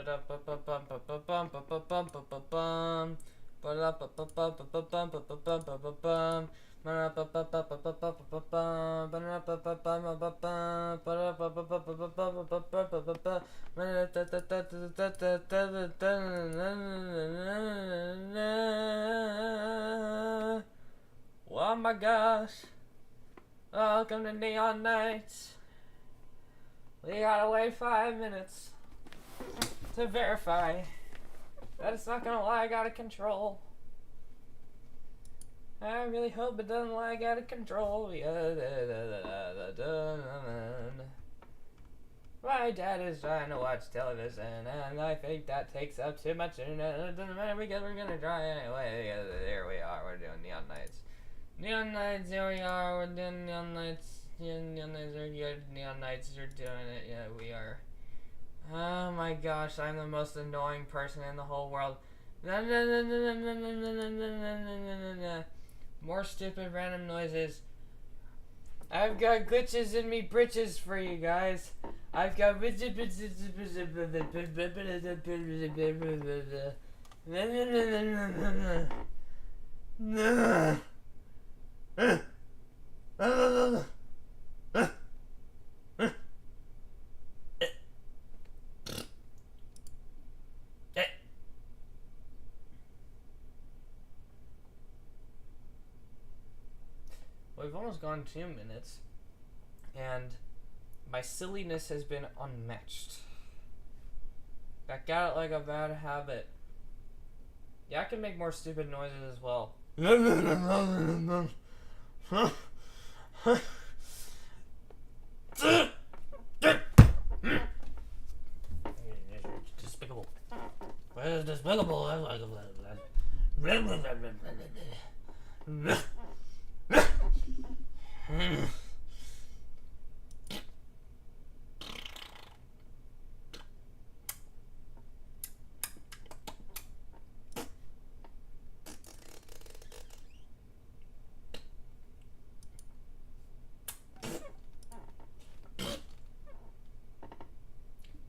Oh my gosh. Welcome to Neon Nights. We gotta wait 5 minutes to verify that it's not gonna lag out of control. I really hope it doesn't lag out of control. My dad is trying to watch television, and I think that takes up too much internet. It doesn't matter because we're gonna try anyway. There we are. We're doing Neon Nights. Neon Nights, here we are. We're doing Neon Nights. Neon Nights are good. Neon Nights are doing it. Yeah, we are. Oh my gosh, I'm the most annoying person in the whole world. More stupid random noises. I've got glitches in me britches for you guys. I've got We've almost gone 2 minutes, and my silliness has been unmatched. I got it like a bad habit. Yeah, I can make more stupid noises as well. Despicable. What is despicable?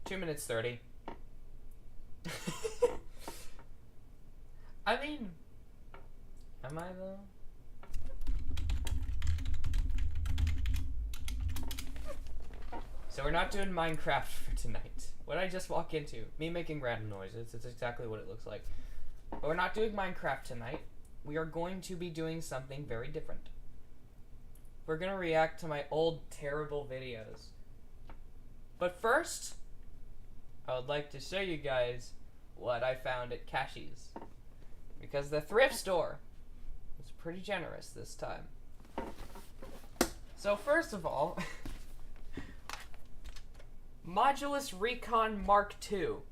2 minutes 30. I mean, am I though? So we're not doing Minecraft for tonight. What did I just walk into? Me making random noises. It's exactly what it looks like. But we're not doing Minecraft tonight. We are going to be doing something very different. We're going to react to my old terrible videos. But first, I would like to show you guys what I found at Cashies. Because the thrift store was pretty generous this time. So first of all, Modulus Recon Mark II.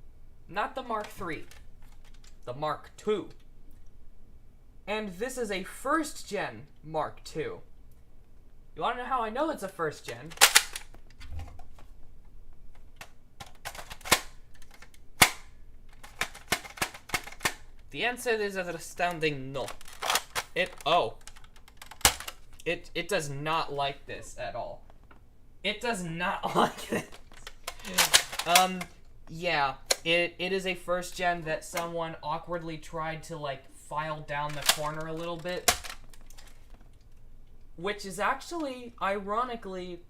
Not the Mark III. The Mark II. And this is a first gen Mark II. You wanna know how I know it's a first gen? The answer is an astounding no. It does not like this at all. It does not like this. Yeah, it is a first gen that someone awkwardly tried to, like, file down the corner a little bit. Which is actually, ironically,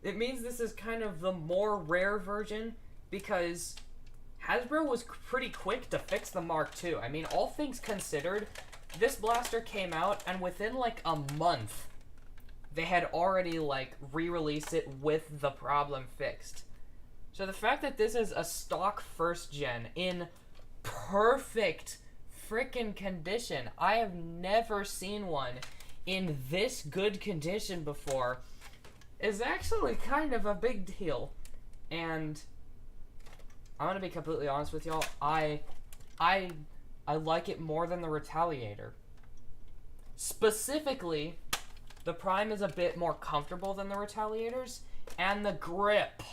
it means this is kind of the more rare version, because Hasbro was pretty quick to fix the Mark II. I mean, all things considered, this blaster came out, and within, like, a month, they had already, like, re-released it with the problem fixed. So the fact that this is a stock first gen in perfect frickin' condition, I have never seen one in this good condition before, is actually kind of a big deal. And I'm gonna be completely honest with y'all, I like it more than the Retaliator. Specifically, the Prime is a bit more comfortable than the Retaliators, and the grip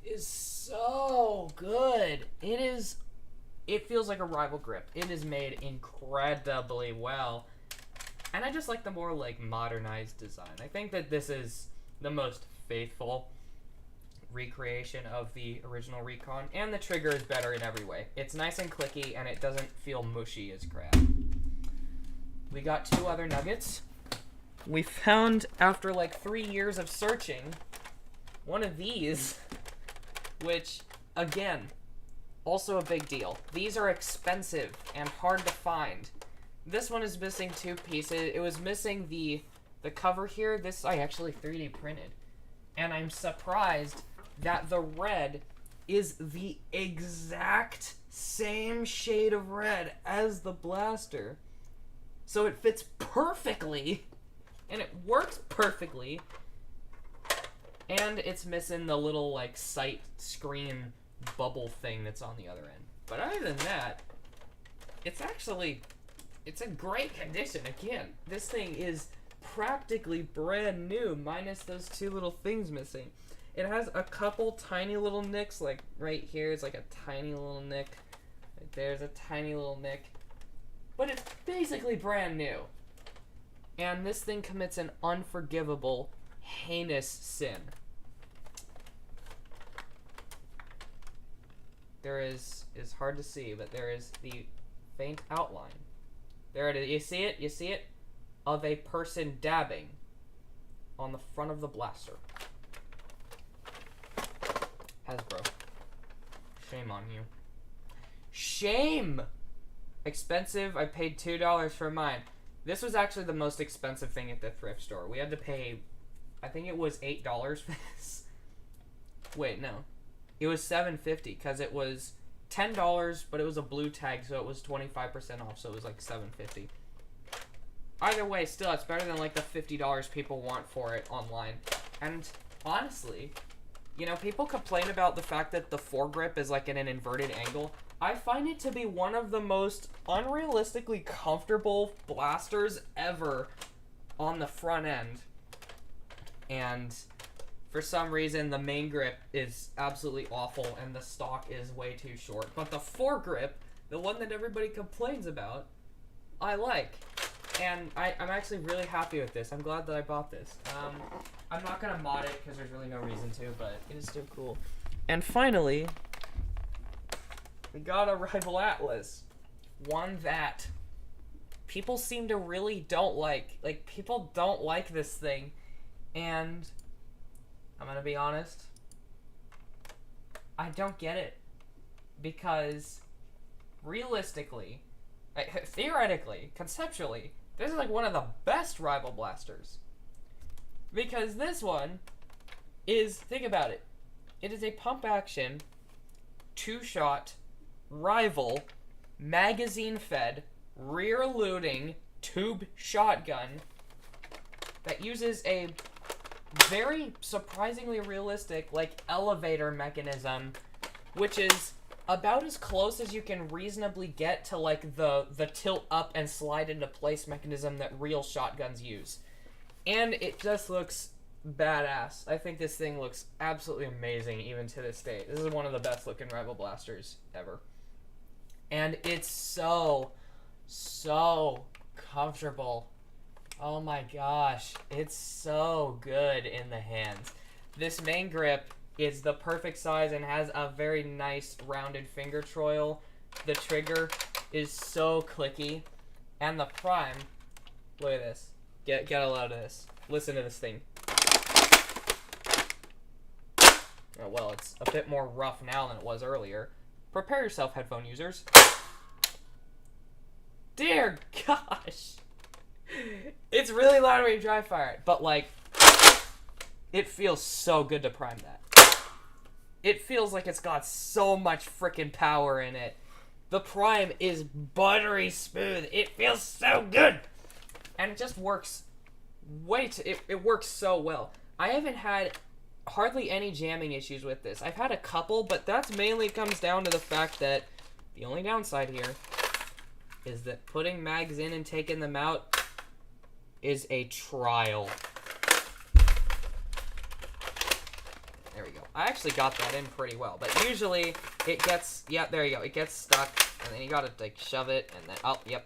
is so good. It feels like a rival grip. It is made incredibly well. And I just like the more, like, modernized design. I think that this is the most faithful recreation of the original Recon, and the trigger is better in every way. It's nice and clicky, and it doesn't feel mushy as crap. We got 2 other nuggets. We found, after like 3 years of searching, one of these, which, again, also a big deal. These are expensive and hard to find. This one is missing 2 pieces. It was missing the cover here. This I actually 3D printed. And I'm surprised that the red is the exact same shade of red as the blaster. So it fits perfectly, and it works perfectly, and it's missing the little, like, sight screen bubble thing that's on the other end. But other than that, it's in great condition. Again, this thing is practically brand new, minus those 2 little things missing. It has a couple tiny little nicks, like right here is like a tiny little nick. Right there's a tiny little nick. But it's basically brand new. And this thing commits an unforgivable, heinous sin. There is, it's hard to see, but there is the faint outline. There it is. You see it? You see it? Of a person dabbing on the front of the blaster. Hasbro. Shame on you. Shame! Expensive. I paid $2 for mine. This was actually the most expensive thing at the thrift store. We had to pay, I think it was $8 for this. Wait, no. It was $7.50 because it was $10, but it was a blue tag, so it was 25% off, so it was like $7.50. Either way, still, it's better than like the $50 people want for it online. And honestly, you know, people complain about the fact that the foregrip is like in an inverted angle. I find it to be one of the most unrealistically comfortable blasters ever on the front end. And for some reason, the main grip is absolutely awful and the stock is way too short. But the foregrip, the one that everybody complains about, I like. And I'm actually really happy with this. I'm glad that I bought this. I'm not going to mod it because there's really no reason to, but it is still cool. And finally, we got a Rival Atlas. One that people seem to really don't like. Like, people don't like this thing. And I'm going to be honest, I don't get it. Because realistically, theoretically, conceptually, this is like one of the best Rival blasters. Because this one is, think about it, it is a pump action, 2-shot, Rival, magazine fed, rear looting, tube shotgun that uses a very surprisingly realistic, like, elevator mechanism, which is about as close as you can reasonably get to, like, the tilt up and slide into place mechanism that real shotguns use. And it just looks badass. I think this thing looks absolutely amazing even to this day. This is one of the best looking Rival blasters ever. And it's so comfortable. Oh my gosh. It's so good in the hands. This main grip is the perfect size and has a very nice rounded finger troil. The trigger is so clicky. And the prime, look at this. Get a load of this. Listen to this thing. Oh, well, it's a bit more rough now than it was earlier. Prepare yourself, headphone users. Dear gosh. It's really loud when you dry fire it, but, like, it feels so good to prime that. It feels like it's got so much freaking power in it. The prime is buttery smooth. It feels so good. And it just works it works so well. I haven't had hardly any jamming issues with this. I've had a couple, but that's mainly comes down to the fact that the only downside here is that putting mags in and taking them out is a trial. There we go. I actually got that in pretty well, but usually it gets, yeah, there you go. It gets stuck, and then you gotta, like, shove it, and then, oh, yep.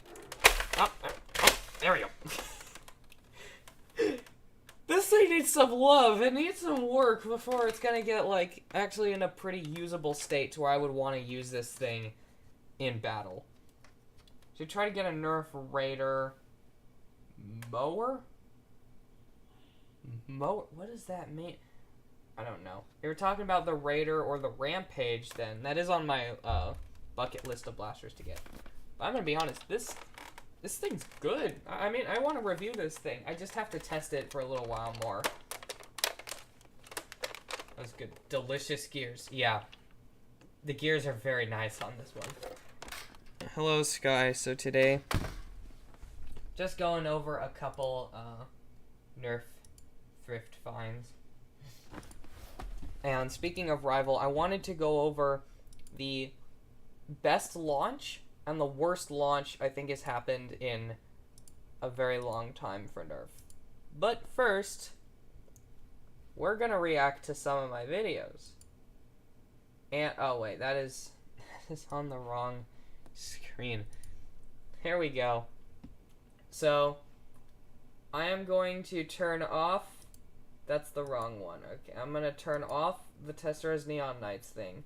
Oh, there we go. This thing needs some love. It needs some work before it's gonna get, like, actually in a pretty usable state to where I would want to use this thing in battle. So try to get a Nerf Raider mower? Mower? What does that mean? I don't know. If you're talking about the Raider or the Rampage, then that is on my bucket list of blasters to get. But I'm gonna be honest, this thing's good. I mean, I want to review this thing. I just have to test it for a little while more. That was good. Delicious gears. Yeah. The gears are very nice on this one. Hello, Sky. So today, just going over a couple Nerf thrift finds. And speaking of rival, I wanted to go over the best launch and the worst launch I think has happened in a very long time for Nerf. But first, we're gonna react to some of my videos. And oh wait, that is on the wrong screen. Here we go. So I am going to turn off. That's the wrong one. Okay, I'm gonna turn off the Tessera's Neon Knights thing.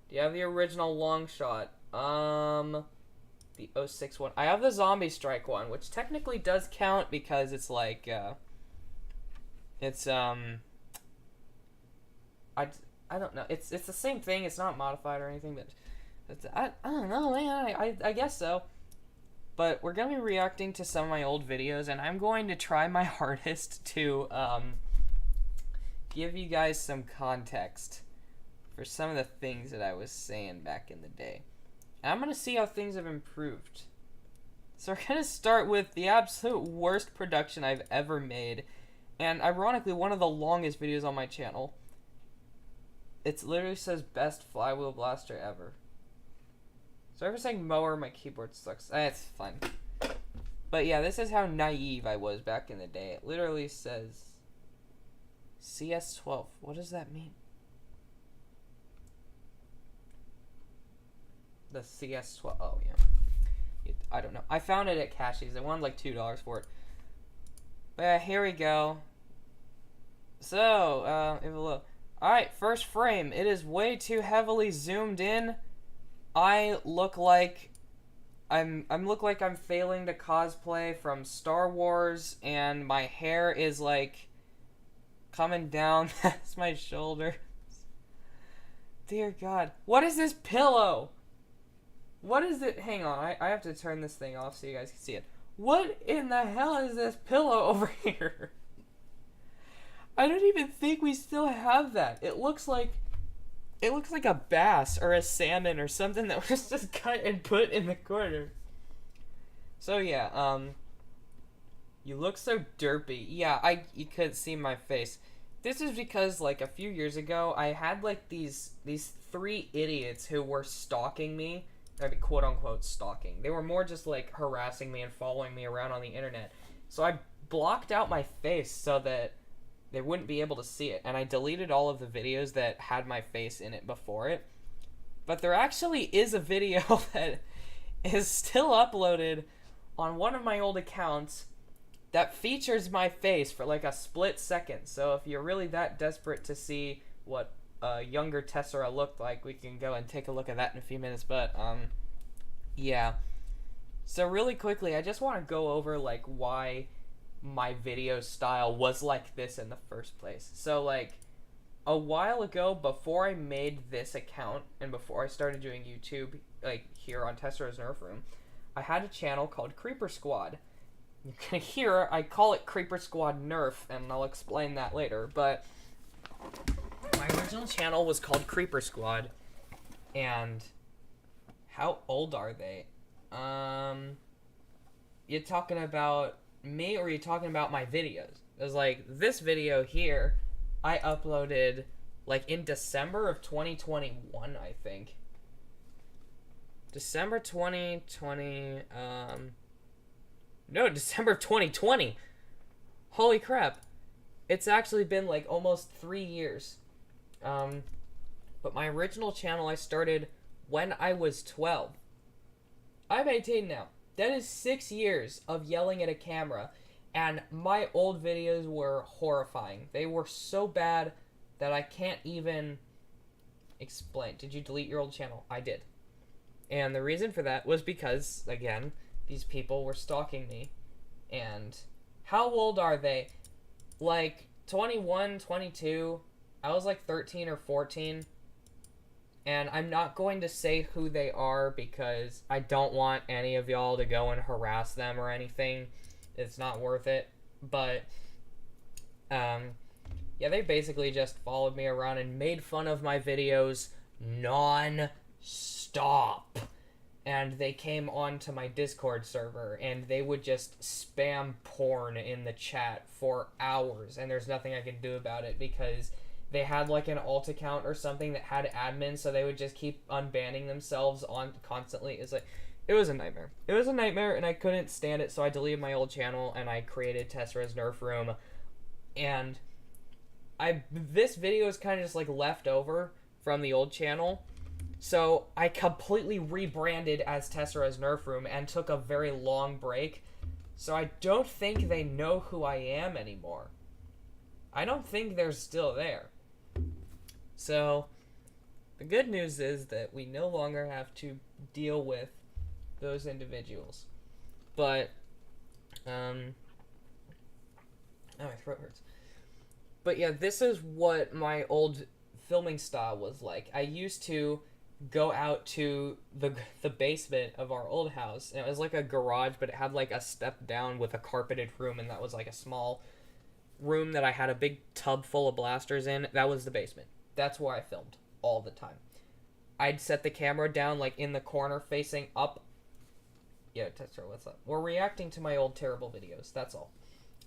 Do you have the original long shot? The 06 one. I have the Zombie Strike one, which technically does count because it's like, it's, I don't know. It's the same thing. It's not modified or anything, but I don't know, man. I guess so. But we're going to be reacting to some of my old videos, and I'm going to try my hardest to, give you guys some context for some of the things that I was saying back in the day. And I'm going to see how things have improved. So we're going to start with the absolute worst production I've ever made. And ironically, one of the longest videos on my channel. It literally says best flywheel blaster ever. So ever saying mower, my keyboard sucks. It's fine. But yeah, this is how naive I was back in the day. It literally says CS12. What does that mean? The CS12. Oh, yeah. I don't know. I found it at Cashie's. I wanted like $2 for it. But yeah, here we go. So, if a look. Alright, first frame. It is way too heavily zoomed in. I look like I'm failing to cosplay from Star Wars, and my hair is like coming down past my shoulders. Dear God. What is this pillow? What is it? Hang on, I have to turn this thing off so you guys can see it. What in the hell is this pillow over here? I don't even think we still have that. It looks like a bass or a salmon or something that was just cut and put in the corner. So yeah, you look so derpy. Yeah, you couldn't see my face. This is because like a few years ago, I had like these 3 idiots who were stalking me. I mean, quote unquote stalking. They were more just like harassing me and following me around on the internet. So I blocked out my face so that they wouldn't be able to see it. And I deleted all of the videos that had my face in it before it. But there actually is a video that is still uploaded on one of my old accounts that features my face for like a split second. So if you're really that desperate to see what a younger Tessera looked like, we can go and take a look at that in a few minutes. But yeah. So really quickly, I just want to go over like why my video style was like this in the first place. So like a while ago, before I made this account and before I started doing YouTube like here on Tessera's Nerf Room, I had a channel called Creeper Squad. You can hear I call it Creeper Squad Nerf, and I'll explain that later. But my original channel was called Creeper Squad. And how old are they? You're talking about me, or are you talking about my videos? It was like this video here I uploaded like in December of 2021, I think. December 2020, no, December of 2020. Holy crap. It's actually been like almost 3 years. But my original channel I started when I was 12. I'm 18 now. That is 6 years of yelling at a camera And my old videos were horrifying. They were so bad that I can't even explain. Did you delete your old channel? I did. And the reason for that was because, again, these people were stalking me. And how old are they? Like 21, 22. I was like 13 or 14. And I'm not going to say who they are because I don't want any of y'all to go and harass them or anything. It's not worth it. But, yeah, they basically just followed me around and made fun of my videos non-stop. And they came onto my Discord server and they would just spam porn in the chat for hours. And there's nothing I can do about it because they had like an alt account or something that had admins, so they would just keep unbanning themselves on constantly. It was a nightmare. It was a nightmare, and I couldn't stand it, so I deleted my old channel and I created Tessera's Nerf Room. And this video is kind of just like left over from the old channel, so I completely rebranded as Tessera's Nerf Room and took a very long break. So I don't think they know who I am anymore. I don't think they're still there. So, the good news is that we no longer have to deal with those individuals. But, oh, my throat hurts. But yeah, this is what my old filming style was like. I used to go out to the basement of our old house, and it was like a garage, but it had like a step down with a carpeted room, and that was like a small room that I had a big tub full of blasters in. That was the basement. That's where I filmed all the time. I'd set the camera down like in the corner facing up. Yeah, Tessera, what's up? We're reacting to my old terrible videos. That's all.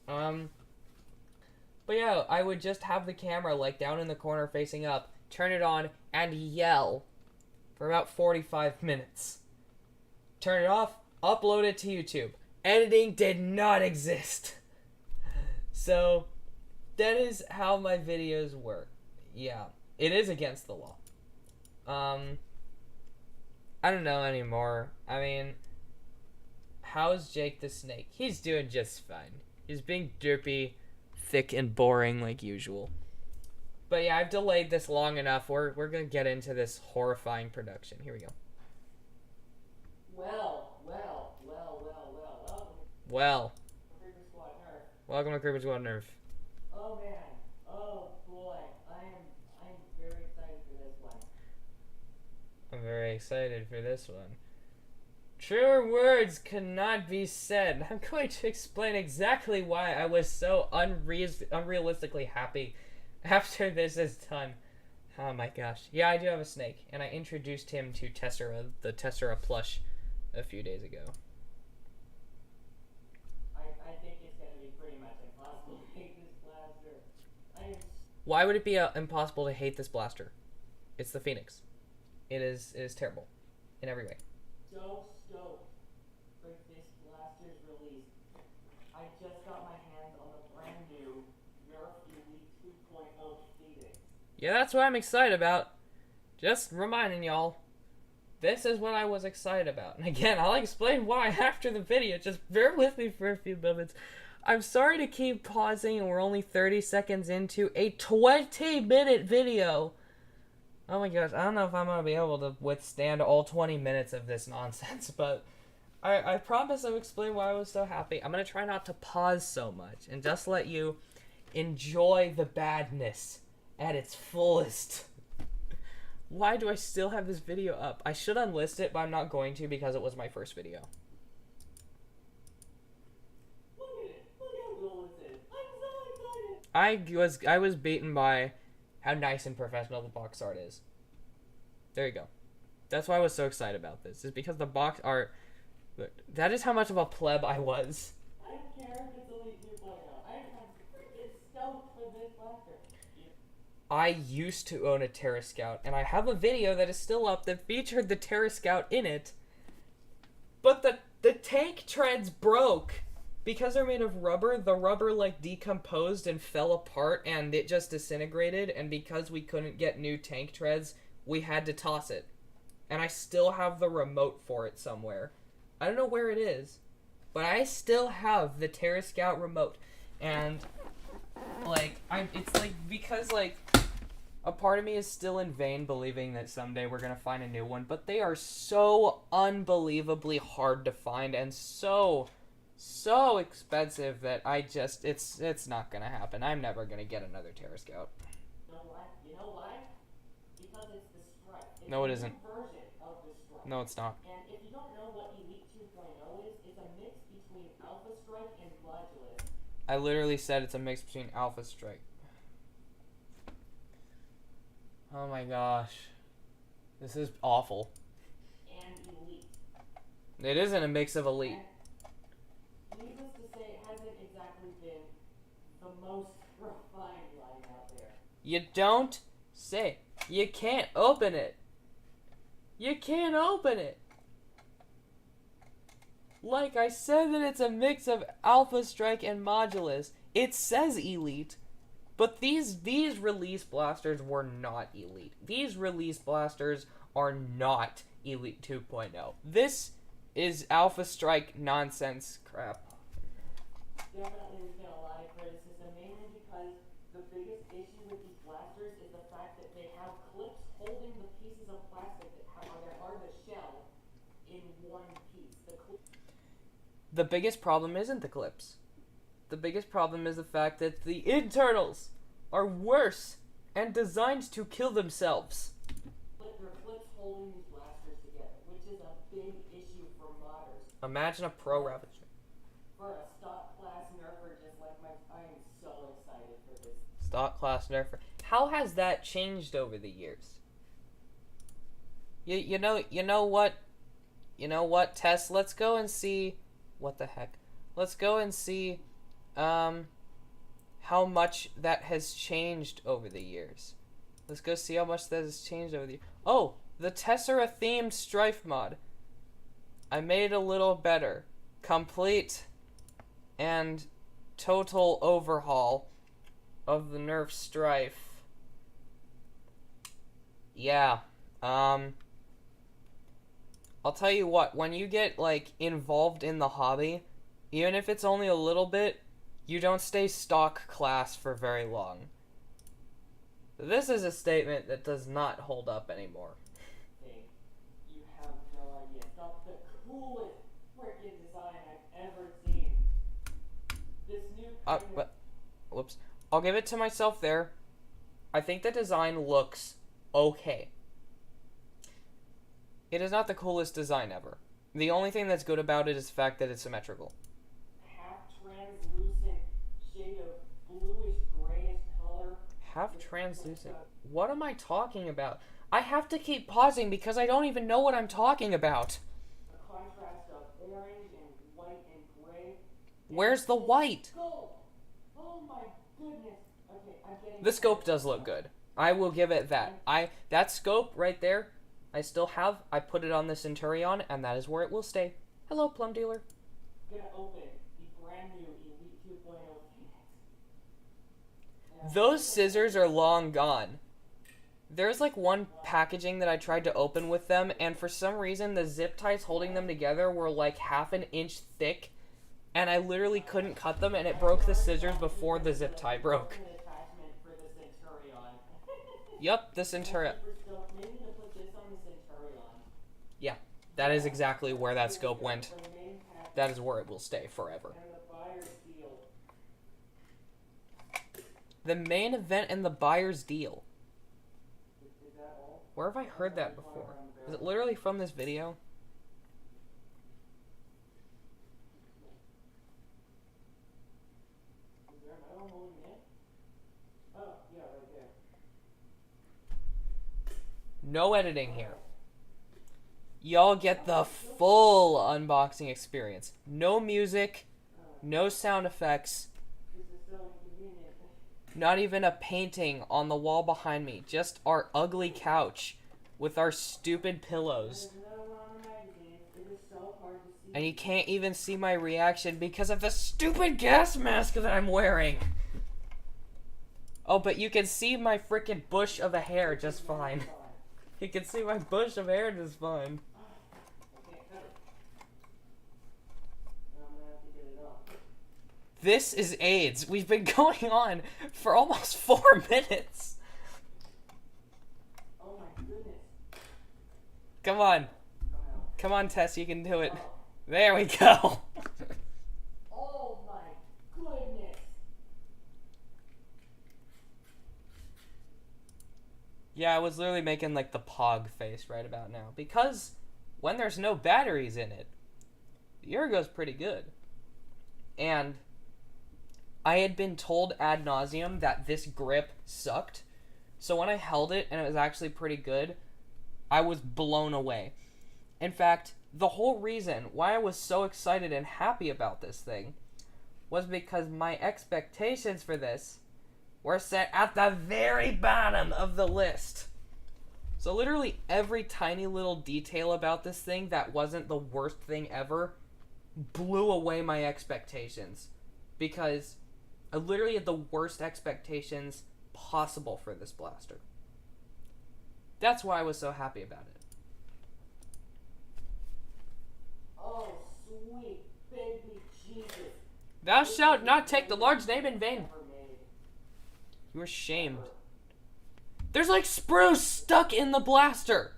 But yeah, I would just have the camera like down in the corner facing up, turn it on, and yell for about 45 minutes. Turn it off, upload it to YouTube. Editing did not exist. So, that is how my videos work. Yeah, it is against the law. I don't know anymore. I mean, how's Jake the Snake? He's doing just fine. He's being derpy, thick, and boring like usual. But yeah, I've delayed this long enough. We're gonna get into this horrifying production. Here we go. Well. Welcome to Creeper Squad Nerf. Oh man, oh boy, I'm very excited for this one. I'm very excited for this one. Truer words could not be said. I'm going to explain exactly why I was so unrealistically happy after this is done. Oh my gosh. Yeah, I do have a snake, and I introduced him to Tessera, the Tessera plush, a few days ago. I think it's going to be pretty much impossible to hate this blaster. Why would it be impossible to hate this blaster? It's the Phoenix. It is terrible in every way. So stoked for this blaster's release. I just got my hands on the brand new Nerf Elite 2.0 Phoenix. Yeah, that's what I'm excited about. Just reminding y'all, this is what I was excited about. And again, I'll explain why after the video. Just bear with me for a few moments. I'm sorry to keep pausing, and we're only 30 seconds into a 20-minute video. Oh my gosh, I don't know if I'm going to be able to withstand all 20 minutes of this nonsense, but I promise I'll explain why I was so happy. I'm going to try not to pause so much and just let you enjoy the badness at its fullest. Why do I still have this video up? I should unlist it, but I'm not going to because it was my first video. Look at it. Look how cool this is. I'm so excited. I was beaten by how nice and professional the box art is. There you go. That's why I was so excited about this. Is because the box art. Look, that is how much of a pleb I was. I don't care if it's Elite 2.0. I'm freaking stoked for this blaster. I used to own a Terra Scout, and I have a video that is still up that featured the Terra Scout in it. But the tank treads broke. Because they're made of rubber, the rubber like decomposed and fell apart and it just disintegrated, and because we couldn't get new tank treads, we had to toss it. And I still have the remote for it somewhere. I don't know where it is, but I still have the Terra Scout remote, and like it's like because like a part of me is still in vain believing that someday we're gonna find a new one, but they are so unbelievably hard to find and so expensive that it's not gonna happen. I'm never gonna get another Terra Scout. You know why? Because it's the Strike. It's No, it a new isn't. version of the Strike. No, it's not. And if you don't know what Elite 2.0 is, it's a mix between Alpha Strike and Modulus. I literally said it's a mix between Alpha Strike. Oh my gosh. This is awful. And Elite. It isn't a mix of Elite. And needless to say, it hasn't exactly been the most refined line out there. You don't say. You can't open it. You can't open it. Like I said that it's a mix of Alpha Strike and Modulus. It says Elite. But these release blasters were not Elite. These release blasters are not Elite 2.0. This is Alpha Strike nonsense crap. Definitely there's been a lot of criticism, mainly because the biggest issue with these blasters is the fact that they have clips holding the pieces of plastic that are the shell in one piece. The biggest problem isn't the clips. The biggest problem is the fact that the internals are worse and designed to kill themselves. They're clips holding these blasters together, which is a big issue for modders. Imagine a pro Ravager. For a stock class nerfer just like I am so excited for this. Stock class nerfer. How has that changed over the years? You know what, Tess? Let's go and see. What the heck? Let's go and see how much that has changed over the years. Let's go see how much that has changed over the years. Oh, the Tessera themed Strife mod. I made it a little better. Complete and total overhaul of the Nerf Strife. Yeah. I'll tell you what, when you get, like, involved in the hobby, even if it's only a little bit, you don't stay stock class for very long. This is a statement that does not hold up anymore. You have no idea. It's got the coolest freaking design I've ever seen. This new whoops. I'll give it to myself there. I think the design looks okay. It is not the coolest design ever. The only thing that's good about it is the fact that it's symmetrical. Half-translucent shade of bluish-grayish color. Half-translucent? What am I talking about? I have to keep pausing because I don't even know what I'm talking about. A contrast of orange and white and gray. Where's the white? Gold! Oh my goodness. Okay, I'm getting... The scope does look good. I will give it that. That scope right there, I still have. I put it on the Centurion, and that is where it will stay. Hello, Plum Dealer. I'm gonna open the brand new Elite 2.0 Phoenix. Those scissors are long gone. There's like one packaging that I tried to open with them, and for some reason the zip ties holding them together were like half an inch thick, and I literally couldn't cut them, and it broke the scissors before the zip tie broke. Yep, the Centurion. Yeah, that is exactly where that scope went. That is where it will stay forever. The main event and the buyer's deal. Where have I heard that before? Is it literally from this video? No editing here. Y'all get the full unboxing experience. No music, no sound effects, not even a painting on the wall behind me. Just our ugly couch with our stupid pillows. And you can't even see my reaction because of the stupid gas mask that I'm wearing. Oh, but you can see my frickin' bush of a hair just fine. You can see my bush of hair just fine. This is AIDS. We've been going on for almost 4 minutes. Oh my goodness. Come on. Come out. Come on, Tess, you can do it. Oh. There we go. Oh my goodness. Yeah, I was literally making like the pog face right about now. Because when there's no batteries in it, the ergo's pretty good. And I had been told ad nauseum that this grip sucked. So when I held it and it was actually pretty good, I was blown away. In fact, the whole reason why I was so excited and happy about this thing was because my expectations for this were set at the very bottom of the list. So literally every tiny little detail about this thing that wasn't the worst thing ever blew away my expectations. Because I literally had the worst expectations possible for this blaster. That's why I was so happy about it. Oh, sweet baby Jesus. Thou shalt not take the Lord's name in vain. Ever made. You are shamed. There's like spruce stuck in the blaster.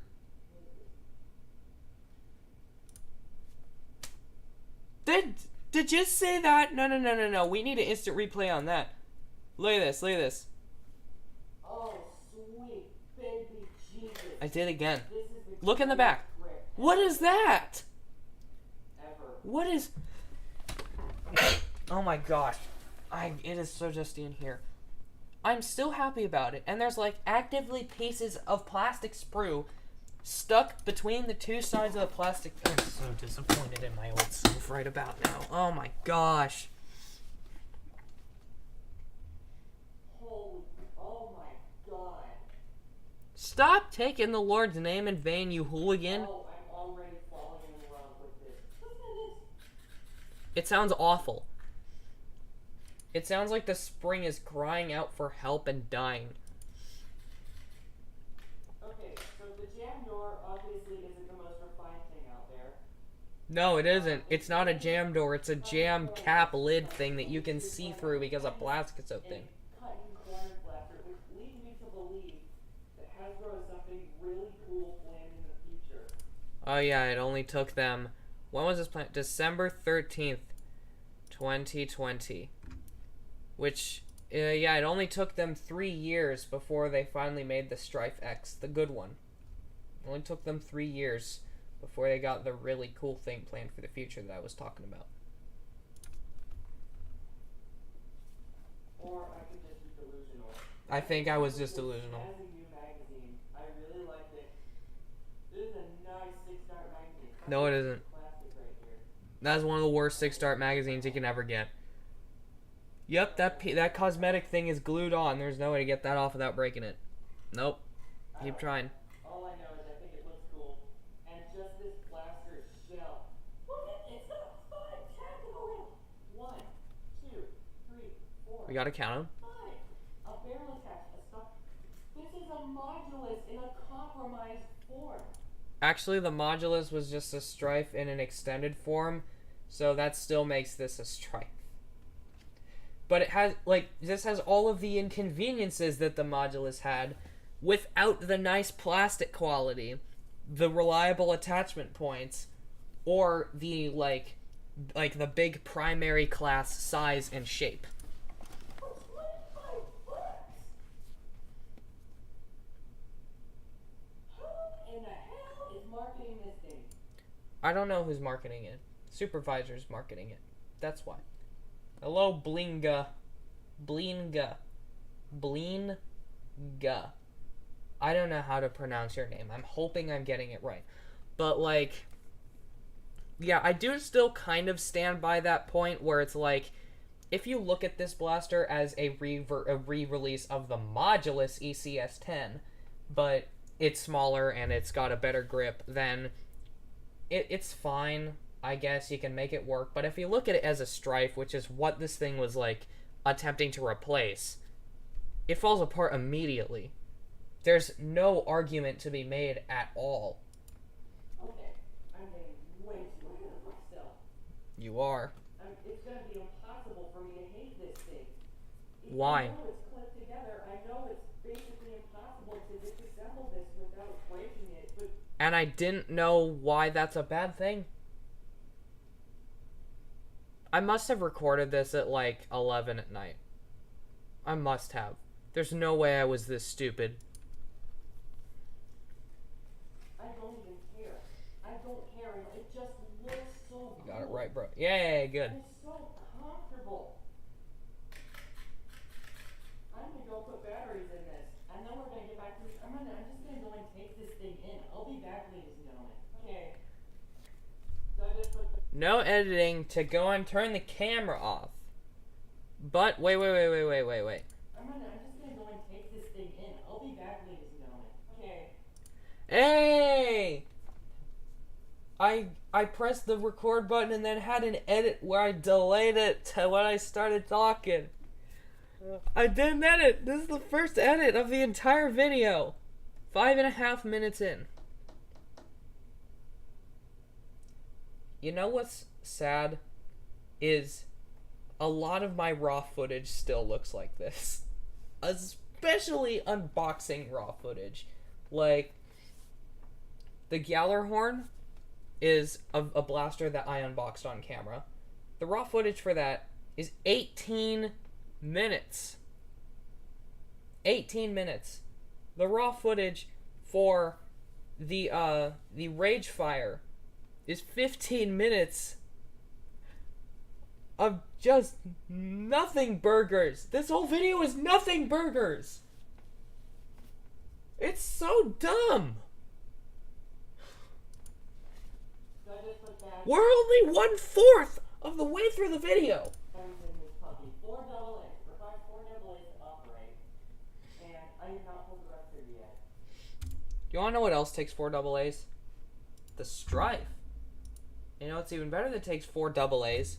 Did you say that? No. We need an instant replay on that. Look at this. Oh, sweet baby Jesus. I did again. This is the Look in the back. grip What is that? ever. What is... Oh my gosh. It is so dusty in here. I'm still happy about it. And there's like actively pieces of plastic sprue stuck between the two sides of the plastic. I'm so disappointed in my old self right about now. Oh my gosh. Holy, oh my God. Stop taking the Lord's name in vain, you hooligan. Oh, I'm already falling in love with this. Listen to this. It sounds awful. It sounds like the spring is crying out for help and dying. Okay, so the jam door obviously isn't the most refined thing out there. No, it isn't. It's not a jam door. It's a jam cap lid thing that you can see through because of plastic is so thin. Cut and corner blaster, which leads me to believe that Hasbro has something really cool planned in the future. Oh yeah, it only took them... When was this planned? December 13th, 2020. Which, yeah, it only took them 3 years before they finally made the Strife X, the good one. It only took them 3 years before they got the really cool thing planned for the future that I was talking about. Or I could just be delusional. I think I was just delusional. As a new magazine, I really like it. This is a nice 6-star magazine. No, it isn't. Classic right here. That's one of the worst 6-star magazines you can ever get. Yep, that cosmetic thing is glued on. There's no way to get that off without breaking it. Nope. Keep trying. All I know is I think it looks cool. And just this blaster shell. Look at it, it's got 5 tactical rounds. 1, 2, 3, 4, We gotta count them. 5. A barrel attached, a stock. This is a modulus in a compromised form. Actually, the Modulus was just a Strife in an extended form, so that still makes this a Strife. But it has, like, this has all of the inconveniences that the Modulus had without the nice plastic quality, the reliable attachment points, or the, like the big primary class size and shape. For 25 bucks? Who in the hell is marketing this thing? I don't know who's marketing it. Supervisor's marketing it. That's why. Hello, Blinga. Blinga. I don't know how to pronounce your name. I'm hoping I'm getting it right. But, like, yeah, I do still kind of stand by that point where it's like, if you look at this blaster as a re-release of the Modulus ECS-10, but it's smaller and it's got a better grip, then it's fine. I guess you can make it work, but if you look at it as a Strife, which is what this thing was, like, attempting to replace, it falls apart immediately. There's no argument to be made at all. Okay, I'm getting way too ahead of myself. You are. It's gonna be impossible for me to Why? I know it's clipped together. I know it's basically impossible to disassemble this without breaking it, but... And I didn't know why that's a bad thing. I must have recorded this at like 11 at night. I must have. There's no way I was this stupid. I don't even care. I don't care. It just looks so cool. You got it right, bro. Yay, good. And it's so comfortable. I'm gonna go put batteries in this, and then we're gonna get back to this. I'm just gonna go and take this thing in. I'll be back, ladies and gentlemen. Okay. So I just put the... No editing to go and turn the camera off. But wait. I'm just gonna go and take this thing in. I'll be back, ladies and gentlemen. Okay. Hey! I pressed the record button and then had an edit where I delayed it to when I started talking. I didn't edit. This is the first edit of the entire video. 5.5 minutes in. You know what's sad? Is a lot of my raw footage still looks like this. Especially unboxing raw footage. Like, the Gjallarhorn is a blaster that I unboxed on camera. The raw footage for that is 18 minutes. 18 minutes. The raw footage for the Ragefire is 15 minutes of just nothing burgers. This whole video is nothing burgers. It's so dumb. So I just put batteries We're only 1/4 of the way through the video. in this puppy. 4 AA. Requires 4 AA's to operate. And I have not pulled the rest of it yet. You wanna know what else takes 4 AA's? The Strife. You know what's even better that takes 4 AA's?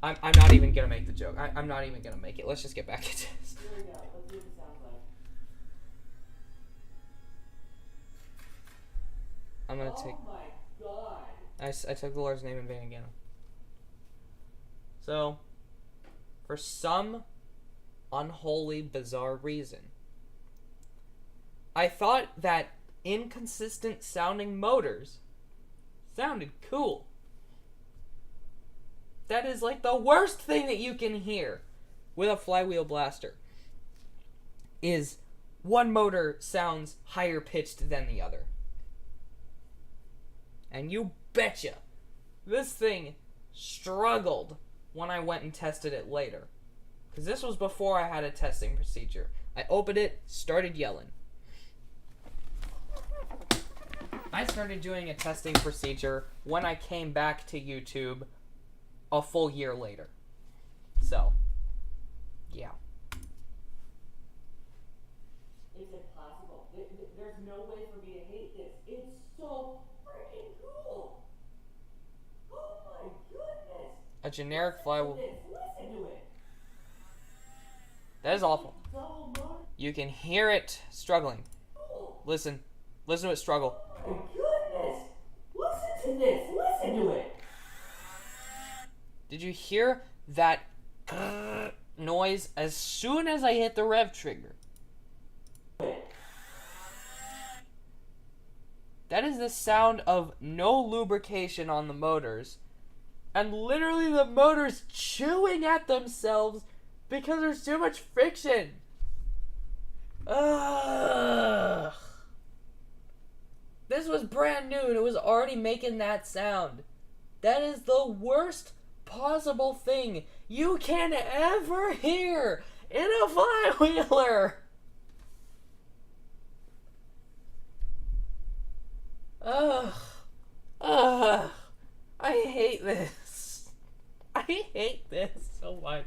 I'm not even gonna make the joke. I'm not even gonna make it. Let's just get back into this. Here we go. Let's see what it sounds like. I'm gonna take... Oh my god. I took the Lord's name in vain again. So, for some unholy, bizarre reason, I thought that inconsistent sounding motors sounded cool. That is like the worst thing that you can hear with a flywheel blaster. Is one motor sounds higher pitched than the other. And you betcha, this thing struggled when I went and tested it later. Because this was before I had a testing procedure. I opened it, started yelling. I started doing a testing procedure when I came back to YouTube a full year later. So, yeah. It's impossible. There's no way for me to hate this. It's so freaking cool. Oh my goodness. A generic flywheel. Listen to it. That is awful. Double motor. You can hear it struggling. Cool. Listen to it struggle. Oh my goodness. Listen to this. Listen to it. Did you hear that noise as soon as I hit the rev trigger? That is the sound of no lubrication on the motors. And literally the motors chewing at themselves because there's too much friction. Ugh. This was brand new and it was already making that sound. That is the worst possible thing you can ever hear in a flywheeler. Ugh. I hate this. I hate this so much.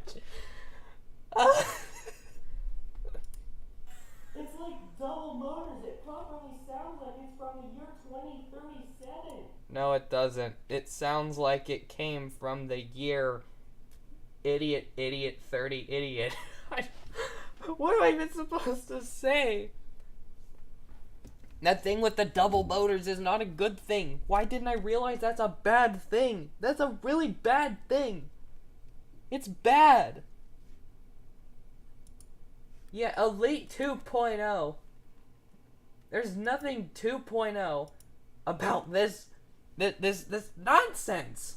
It's like double motors. It properly sounds like it's from the year 2037. No, it doesn't. It sounds like it came from the year idiot 30 idiot. What am I even supposed to say? That thing with the double motors is not a good thing. Why didn't I realize that's a bad thing? That's a really bad thing. It's bad. Yeah, Elite 2.0. There's nothing 2.0 about this nonsense.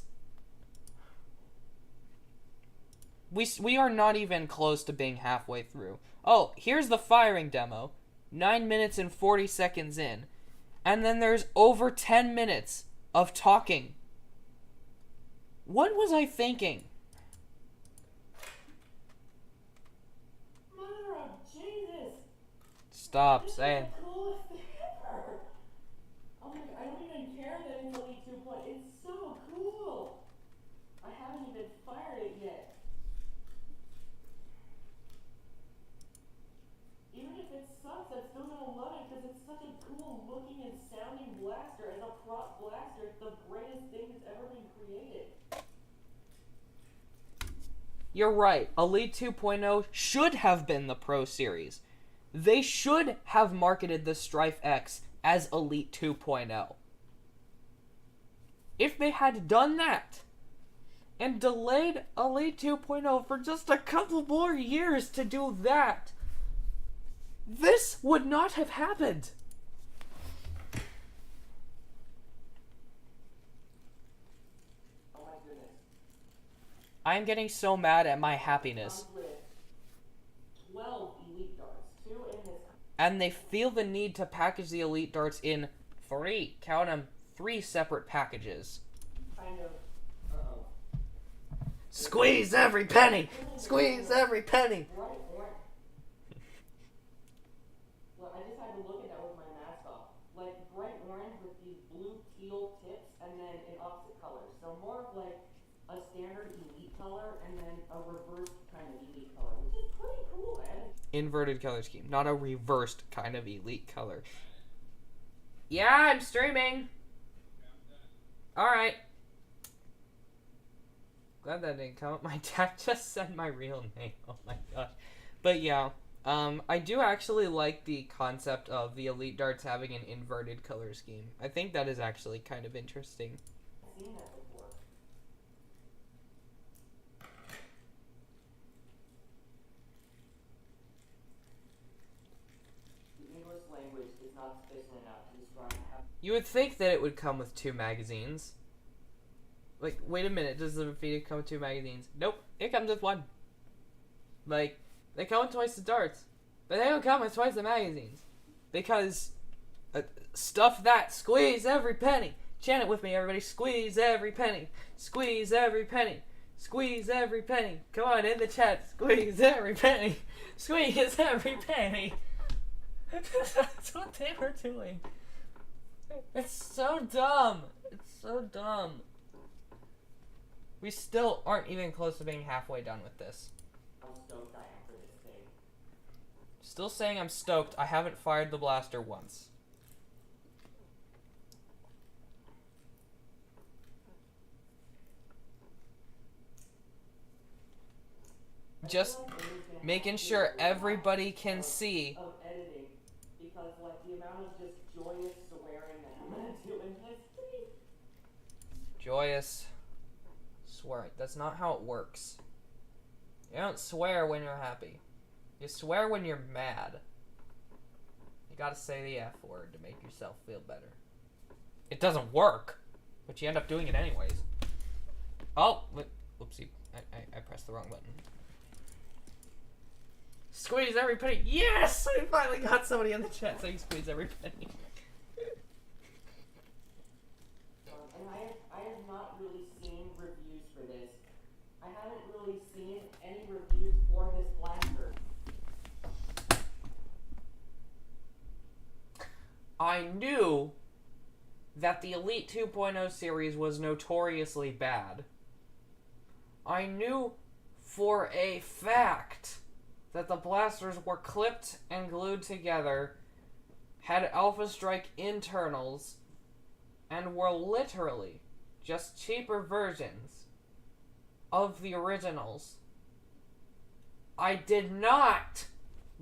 We are not even close to being halfway through. Oh, here's the firing demo. 9 minutes and 40 seconds in. And then there's over 10 minutes of talking. What was I thinking? Mother of Jesus! Stop saying. This is the coolest thing ever! Oh my god, I don't even care that it's Elite 2.0. It's so cool! I haven't even fired it yet. Even if it sucks, I'm still gonna love it because it's such a cool looking and sounding blaster. As a prop blaster, it's the greatest thing that's ever been created. You're right. Elite 2.0 should have been the Pro Series. They should have marketed the Strife X as Elite 2.0. If they had done that and delayed Elite 2.0 for just a couple more years to do that, this would not have happened. Oh my goodness. I'm getting so mad at my happiness. Comes with 12 Elite Darts, 2 in this. And they feel the need to package the Elite Darts in 3 separate packages. Kind of. Squeeze every penny! Squeeze every penny! Bright orange. Well, I just had to look at that with my mask off. Like bright orange with these blue teal tips and then in opposite colors. So more of like a standard Elite color and then a reversed kind of Elite color, which is pretty cool, man. Inverted color scheme, not a reversed kind of Elite color. Yeah, I'm streaming. Alright. Glad that didn't come up. My dad just said my real name. Oh my gosh. But yeah, I do actually like the concept of the Elite Darts having an inverted color scheme. I think that is actually kind of interesting. I've seen that before. The English language is not sufficient enough to describe how. You would think that it would come with 2 magazines. Like, wait a minute, does the Rafita come with 2 magazines? Nope, it comes with 1. Like, they come with twice the darts, but they don't come with twice the magazines. Because, stuff that, squeeze every penny. Chant it with me, everybody, squeeze every penny. Squeeze every penny. Squeeze every penny. Come on, in the chat, squeeze every penny. Squeeze every penny. That's what they were doing. It's so dumb. It's so dumb. We still aren't even close to being halfway done with this. How stoked I am for this thing. Still saying I'm stoked. I haven't fired the blaster once. Just making sure everybody can see. Of editing, because like the amount of just joyous swearing that I'm gonna do in this thing. Joyous swearing. That's not how it works. You don't swear when you're happy. You swear when you're mad. You gotta say the F word to make yourself feel better. It doesn't work, but you end up doing it anyways. Oh, whoopsie. I pressed the wrong button. Squeeze every penny. Yes! I finally got somebody in the chat saying squeeze every penny. And I have not really seen reviews for this. I haven't really seen any reviews for this blaster. I knew that the Elite 2.0 series was notoriously bad. I knew for a fact that the blasters were clipped and glued together, had Alpha Strike internals, and were literally just cheaper versions of the originals. I did not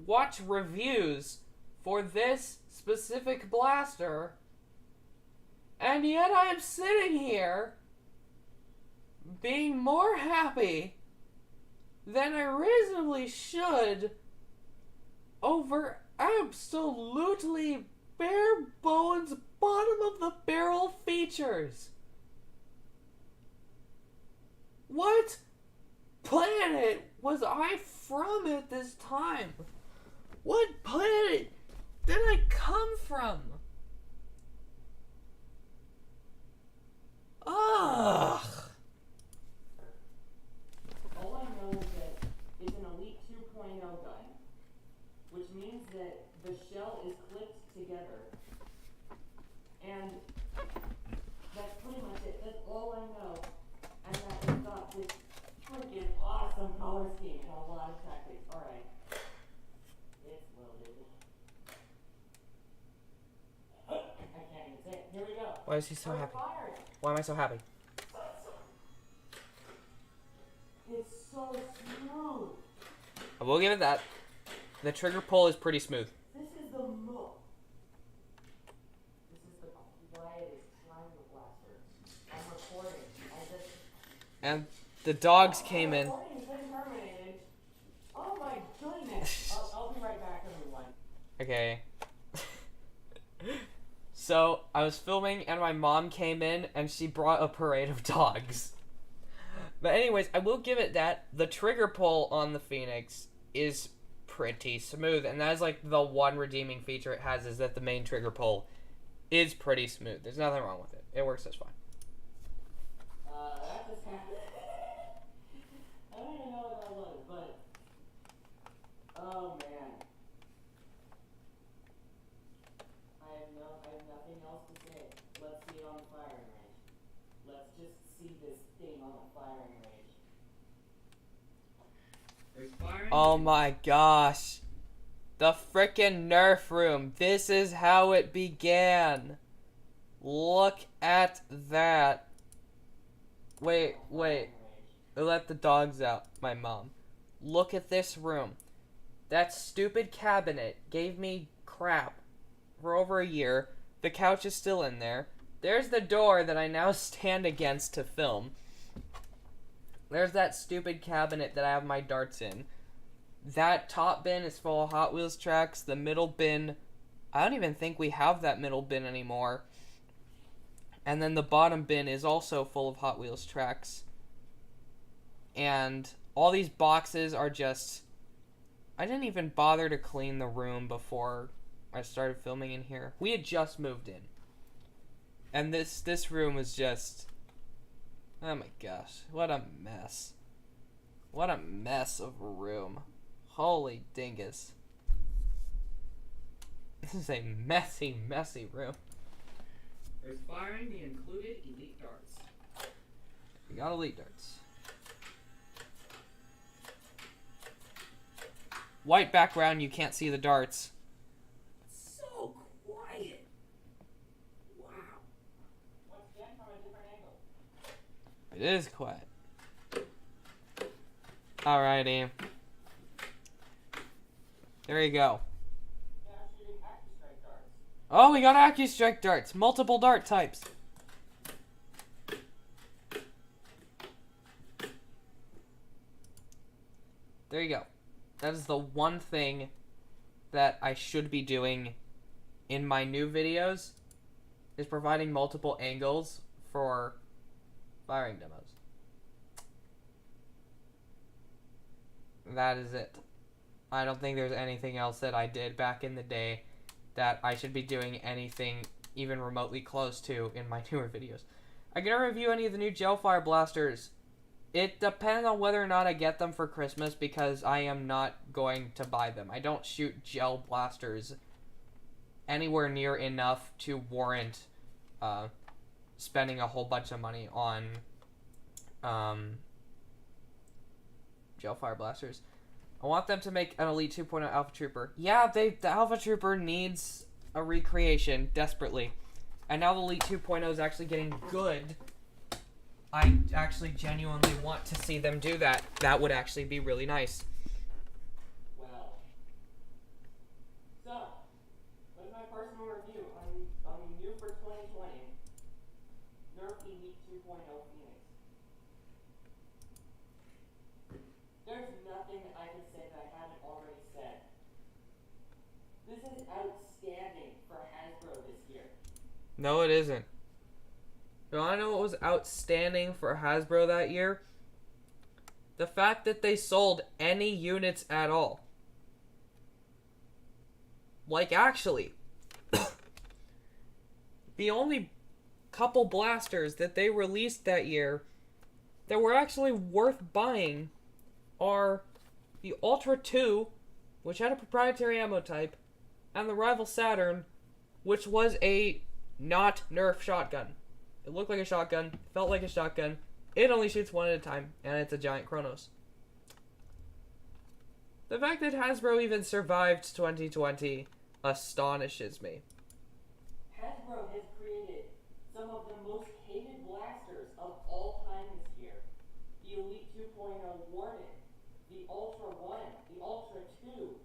watch reviews for this specific blaster, and yet I am sitting here being more happy than I reasonably should over absolutely bare bones bottom of the barrel features. What planet was I from at this time? What planet did I come from? Ugh. All I know is that it's an Elite 2.0 gun, which means that the shell is clipped together. And that's pretty much it. That's all I know. And that it's got this freaking awesome color scheme and a lot of tactics. Alright. It's loaded. I can't even say it. Here we go. Why is he so happy? Fired. Why am I so happy? It's so smooth. I will give it that. The trigger pull is pretty smooth. This is the quietest triangle blaster. I'm recording. And the dogs came in. Recording's been terminated. Oh my goodness. I'll be right back, everyone. Okay. So, I was filming and my mom came in and she brought a parade of dogs. But anyways, I will give it that. The trigger pull on the Phoenix is pretty smooth. And that is like the one redeeming feature it has, is that the main trigger pull is pretty smooth. There's nothing wrong with it. It works just fine. That just happened. I don't even know what that was, but... Oh man. I have nothing else to say. Let's see it on the firing range. Let's just see this thing on the firing range. Oh my gosh. The frickin' Nerf room. This is how it began. Look at that. Wait. Let the dogs out, my mom. Look at this room. That stupid cabinet gave me crap for over a year. The couch is still in there. There's the door that I now stand against to film. There's that stupid cabinet that I have my darts in. That top bin is full of Hot Wheels tracks. The middle bin, I don't even think we have that middle bin anymore. And then the bottom bin is also full of Hot Wheels tracks. And all these boxes are just... I didn't even bother to clean the room before I started filming in here. We had just moved in. And this room was just... Oh my gosh, what a mess. What a mess of a room. Holy dingus. This is a messy, messy room. There's firing the included elite darts. We got elite darts. White background, you can't see the darts. So quiet. Wow. Once again, from a different angle. It is quiet. Alrighty. There you go. Now shooting AccuStrike darts. Oh, we got AccuStrike darts. Multiple dart types. There you go. That is the one thing that I should be doing in my new videos, is providing multiple angles for firing demos. That is it. I don't think there's anything else that I did back in the day that I should be doing anything even remotely close to in my newer videos. I'm going to review any of the new gel fire blasters. It depends on whether or not I get them for Christmas, because I am not going to buy them. I don't shoot gel blasters anywhere near enough to warrant spending a whole bunch of money on gel fire blasters. I want them to make an Elite 2.0 Alpha Trooper. Yeah, the Alpha Trooper needs a recreation desperately. And now the Elite 2.0 is actually getting good. I actually genuinely want to see them do that. That would actually be really nice. Well, so, what is my personal review on the new for 2020 Nerf Elite 2.0 Phoenix? There's nothing that I can say that I haven't already said. This is outstanding for Hasbro this year. No, it isn't. You wanna know what was outstanding for Hasbro that year? The fact that they sold any units at all. Like, actually, the only couple blasters that they released that year that were actually worth buying are the Ultra 2, which had a proprietary ammo type, and the Rival Saturn, which was a not Nerf shotgun. It looked like a shotgun, felt like a shotgun, it only shoots one at a time, and it's a giant Chronos. The fact that Hasbro even survived 2020 astonishes me. Hasbro has created some of the most hated blasters of all time this year. The Elite 2.0 Warden, the Ultra 1, the Ultra 2.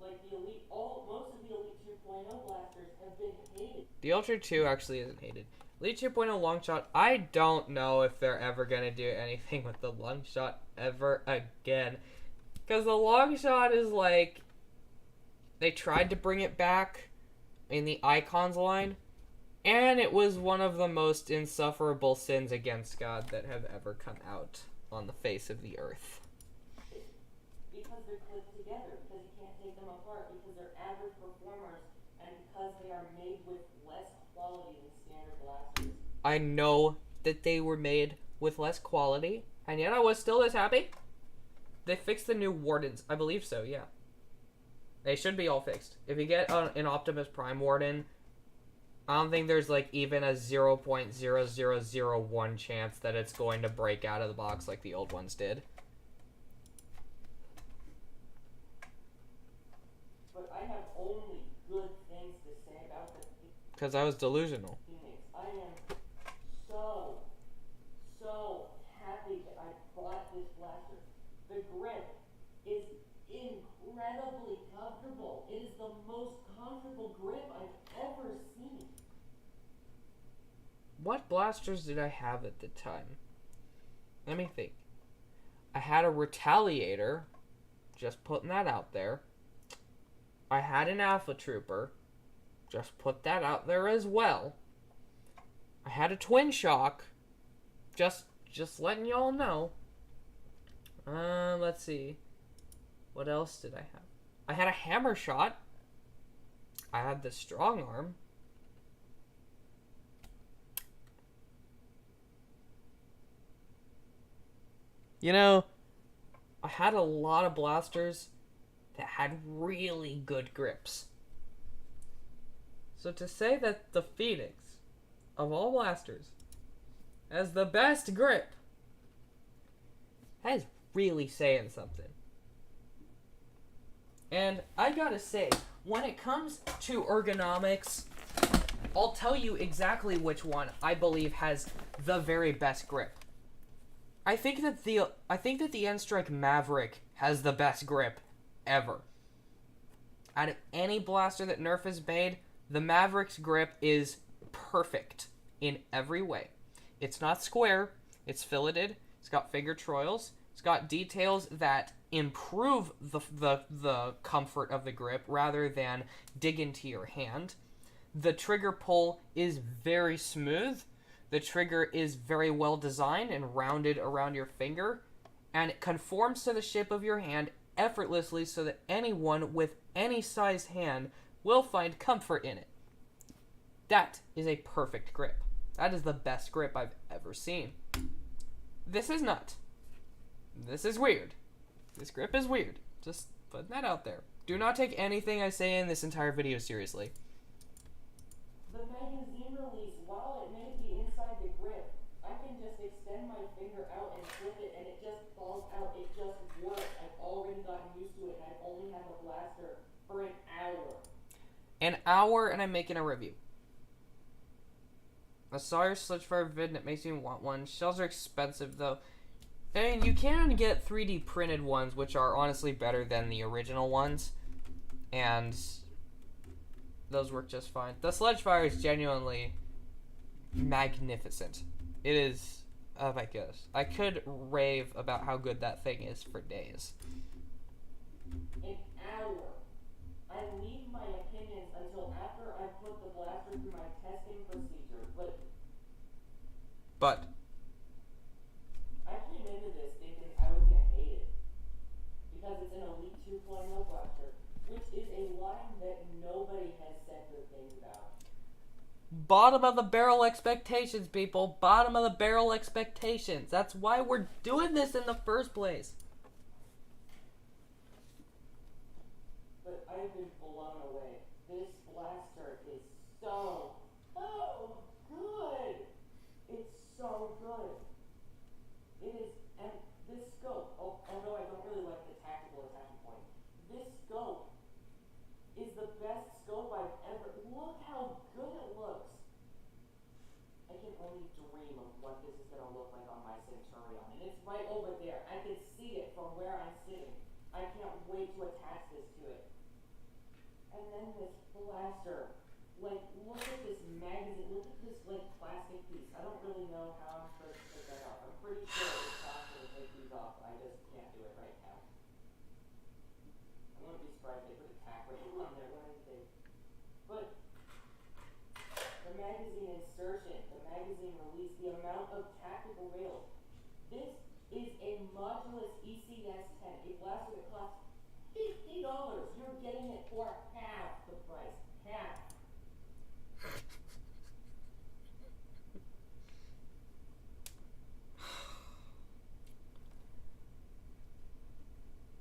Like the Elite, most of the Elite 2.0 blasters have been hated. The Ultra 2 actually isn't hated. Elite 2.0 Longshot, I don't know if they're ever going to do anything with the Longshot ever again. Because the Longshot is like, they tried to bring it back in the Icons line, and it was one of the most insufferable sins against God that have ever come out on the face of the earth. Because they're clipped together, because you can't take them apart, because they're average performers, and because they are made with less quality than standard blasters. I know that they were made with less quality, and yet I was still this happy. They fixed the new Wardens. I believe so, yeah. They should be all fixed. If you get an Optimus Prime Warden, I don't think there's like even a 0.0001 chance that it's going to break out of the box like the old ones did. But I have only good things to say about the Because I was delusional. Phoenix. I am so happy that I bought this blaster. The grip is incredibly comfortable. It is the most comfortable grip I've ever seen. What blasters did I have at the time? Let me think. I had a Retaliator. Just putting that out there. I had an Alpha Trooper. Just put that out there as well. I had a Twin Shock. Just letting y'all know. Let's see. What else did I have? I had a Hammer Shot. I had the Strong Arm. You know, I had a lot of blasters that had really good grips. So to say that the Phoenix, of all blasters, has the best grip, that is really saying something. And I gotta say, when it comes to ergonomics, I'll tell you exactly which one I believe has the very best grip. I think that the N-Strike Maverick has the best grip ever. Out of any blaster that Nerf has made, the Maverick's grip is perfect in every way. It's not square, it's filleted, it's got finger troils, it's got details that improve the comfort of the grip rather than dig into your hand. The trigger pull is very smooth. The trigger is very well designed and rounded around your finger, and it conforms to the shape of your hand effortlessly so that anyone with any size hand will find comfort in it. That is a perfect grip. That is the best grip I've ever seen. This is not. This is weird. This grip is weird. Just putting that out there. Do not take anything I say in this entire video seriously. The magazine release, while it may be inside the grip, I can just extend my finger out and flip it and it just falls out. It just works. I've already gotten used to it and I've only had the blaster for an hour. An hour and I'm making a review. I saw your Slitchfire vid and it makes me want one. Shells are expensive though. I mean, you can get 3D printed ones, which are honestly better than the original ones. And those work just fine. The Sledgefire is genuinely magnificent. It is, oh my gosh. I could rave about how good that thing is for days. An hour. I put the blaster through my testing procedure, but I came into this thinking I was gonna hate it. Because it's an Elite 2.0 blaster, which is a line that nobody has said good things about. Bottom of the barrel expectations, people. Bottom of the barrel expectations. That's why we're doing this in the first place. But I've been blown away. This blaster is so good. It's so good. It is, and this scope, although I don't really like the tactical attachment point, this scope is the best scope I've ever. Look how good it looks. I can only dream of what this is gonna look like on my Centurion, and it's right over there. I can see it from where I'm sitting. I can't wait to attach this to it. And then this blaster, like, look at this magazine, look at this, like, plastic piece. I don't really know how I'm supposed to take that off. I'm pretty sure it's possible to take these off. I just can't do it right now. I wouldn't be surprised if they put a tack rail on there, what do you think? But the magazine insertion, the magazine release, the amount of tactical rails. This is a modulus ECS-10, a blaster that costs $50. You're getting it for half the price. Half.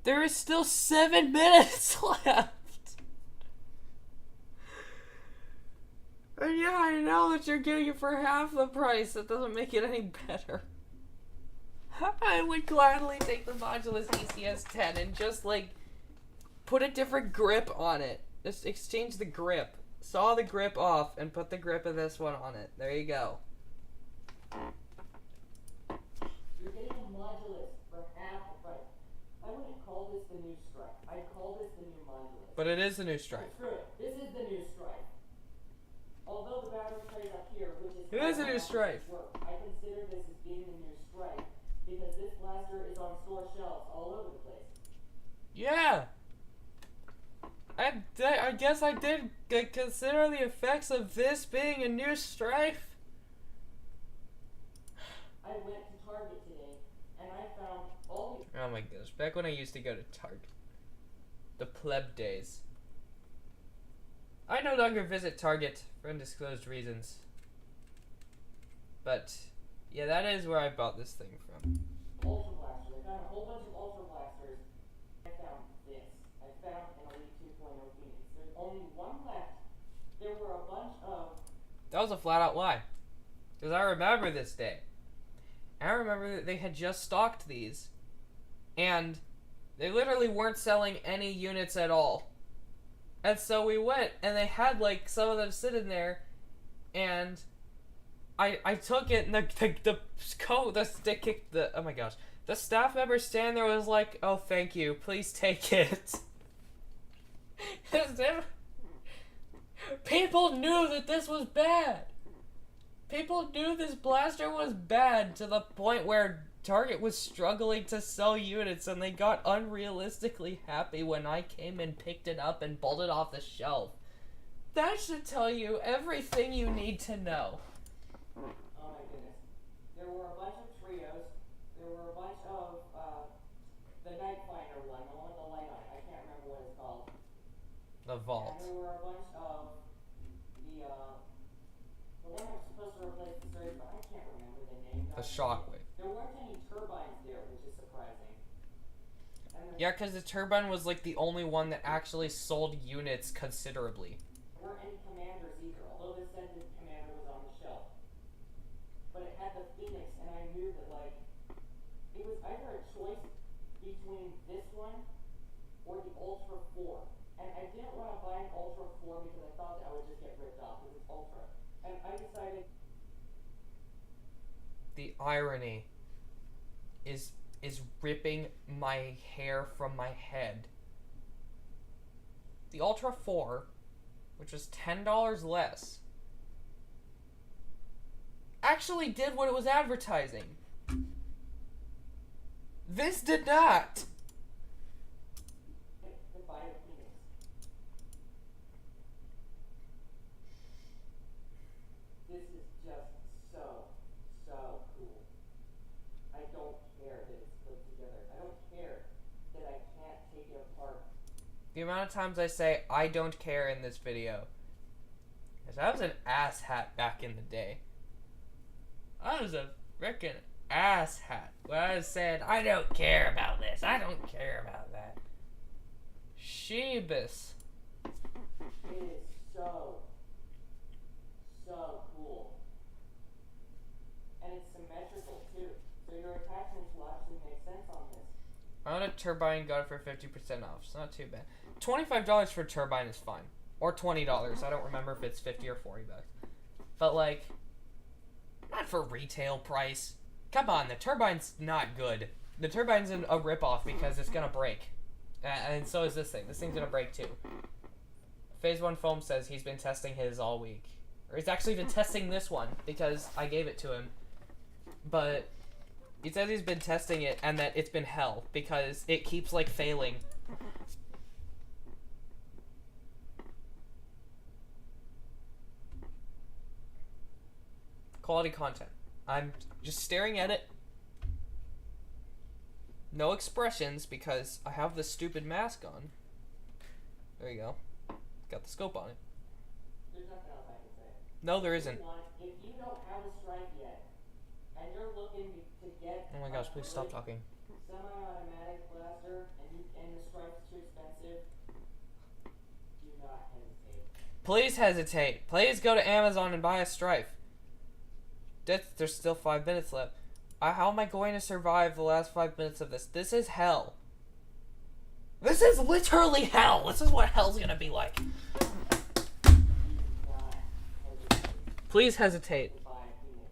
There is still 7 minutes left. And yeah, I know that you're getting it for half the price. That doesn't make it any better. I would gladly take the Modulus ECS-10 and just, like, put a different grip on it. Just exchange the grip. Saw the grip off and put the grip of this one on it. There you go. You're getting a Modulus for half the price. I wouldn't call this the new Strike. I'd call this the new Modulus. But it is the new Strike. Screw it. This is the new Strike. Although the battery tray up here, which is It is a new Strike. I consider this as being the new Strike because this blaster is on store shelves all over the place. Yeah. I guess I did consider the effects of this being a new Strife. I went to Target today and I found all the... Oh my gosh, back when I used to go to Target. The pleb days. I no longer visit Target for undisclosed reasons. But, yeah, that is where I bought this thing from. Ultra blasters. I found a whole bunch of ultra blasters. I found this. I found an Elite 2.0 Phoenix. There's only one left. There were a bunch of... That was a flat out lie. Because I remember this day. I remember that they had just stocked these. And they literally weren't selling any units at all. And so we went, and they had, like, some of them sitting there, and I took it, and oh my gosh, the staff member standing there was like, oh, thank you, please take it. People knew that this was bad. People knew this blaster was bad to the point where Target was struggling to sell units, and they got unrealistically happy when I came and picked it up and pulled it off the shelf. That should tell you everything you need to know. Oh my goodness. There were a bunch of trios. There were a bunch of the Night Finder one, the one with the light on it. I can't remember what it's called. The Vault. And there were a bunch of the one that was supposed to replace the Surge, but I can't remember the name. The Shockwave. There weren't any turbines there, which is surprising. Yeah, because the turbine was like the only one that actually sold units considerably. There weren't any commanders either, although the Ascendant Commander was on the shelf. But it had the Phoenix, and I knew that, like, it was either a choice between this one or the Ultra 4. And I didn't want to buy an Ultra 4 because I thought that I would just get ripped off because it's Ultra. And I decided... The irony is ripping my hair from my head. The Ultra 4, which was $10 less, actually did what it was advertising. This did not. to buy a Phoenix. The amount of times I say I don't care in this video. Because I was an ass hat back in the day. I was a frickin' ass hat. When I was saying, I don't care about this. I don't care about that. Sheebus. It is so cool. And it's symmetrical too. So your attachments will actually make sense on this. I own a turbine, got it for 50% off. It's not too bad. $25 for a turbine is fine. Or $20. I don't remember if it's 50 or 40 bucks. But like, not for retail price. Come on, the turbine's not good. The turbine's a ripoff because it's gonna break. And so is this thing. This thing's gonna break too. Phase 1 Foam says he's been testing his all week. Or he's actually been testing this one because I gave it to him. But he says he's been testing it and that it's been hell because it keeps like failing. Quality content. I'm just staring at it. No expressions because I have this stupid mask on. There you go. Got the scope on it. There's nothing else I can say. No, there isn't. If you don't have a strike yet, and you're looking to get Oh my gosh, please stop talking. semi-automatic blaster, and the strike's too expensive, do not hesitate. Please hesitate. Please go to Amazon and buy a Strife. There's still 5 minutes left. How am I going to survive the last 5 minutes of this? This is hell. This is literally hell. This is what hell's gonna be like. Do not hesitate Please hesitate. to buy a Phoenix.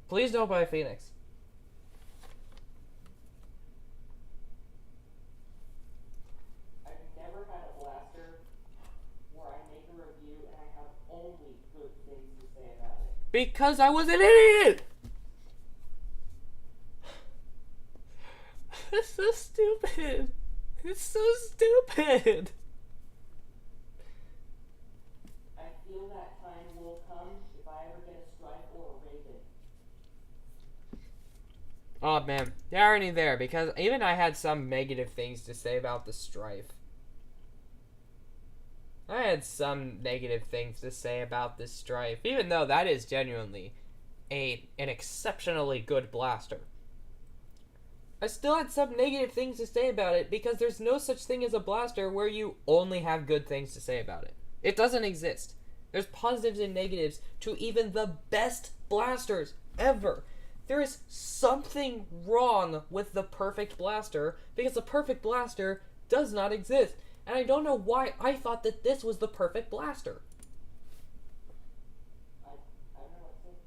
Please don't buy a Phoenix. I've never had a blaster where I make a review and I have only good things to say about it. Because I was an idiot! It's so stupid. It's so stupid. I feel that time will come if I ever get a strike or a Raven. Oh man, they're already there because even I had some negative things to say about the Strife. I had some negative things to say about this Strife, even though that is genuinely an exceptionally good blaster. I still had some negative things to say about it because there's no such thing as a blaster where you only have good things to say about it. It doesn't exist. There's positives and negatives to even the best blasters ever. There is something wrong with the perfect blaster because the perfect blaster does not exist. And I don't know why I thought that this was the perfect blaster.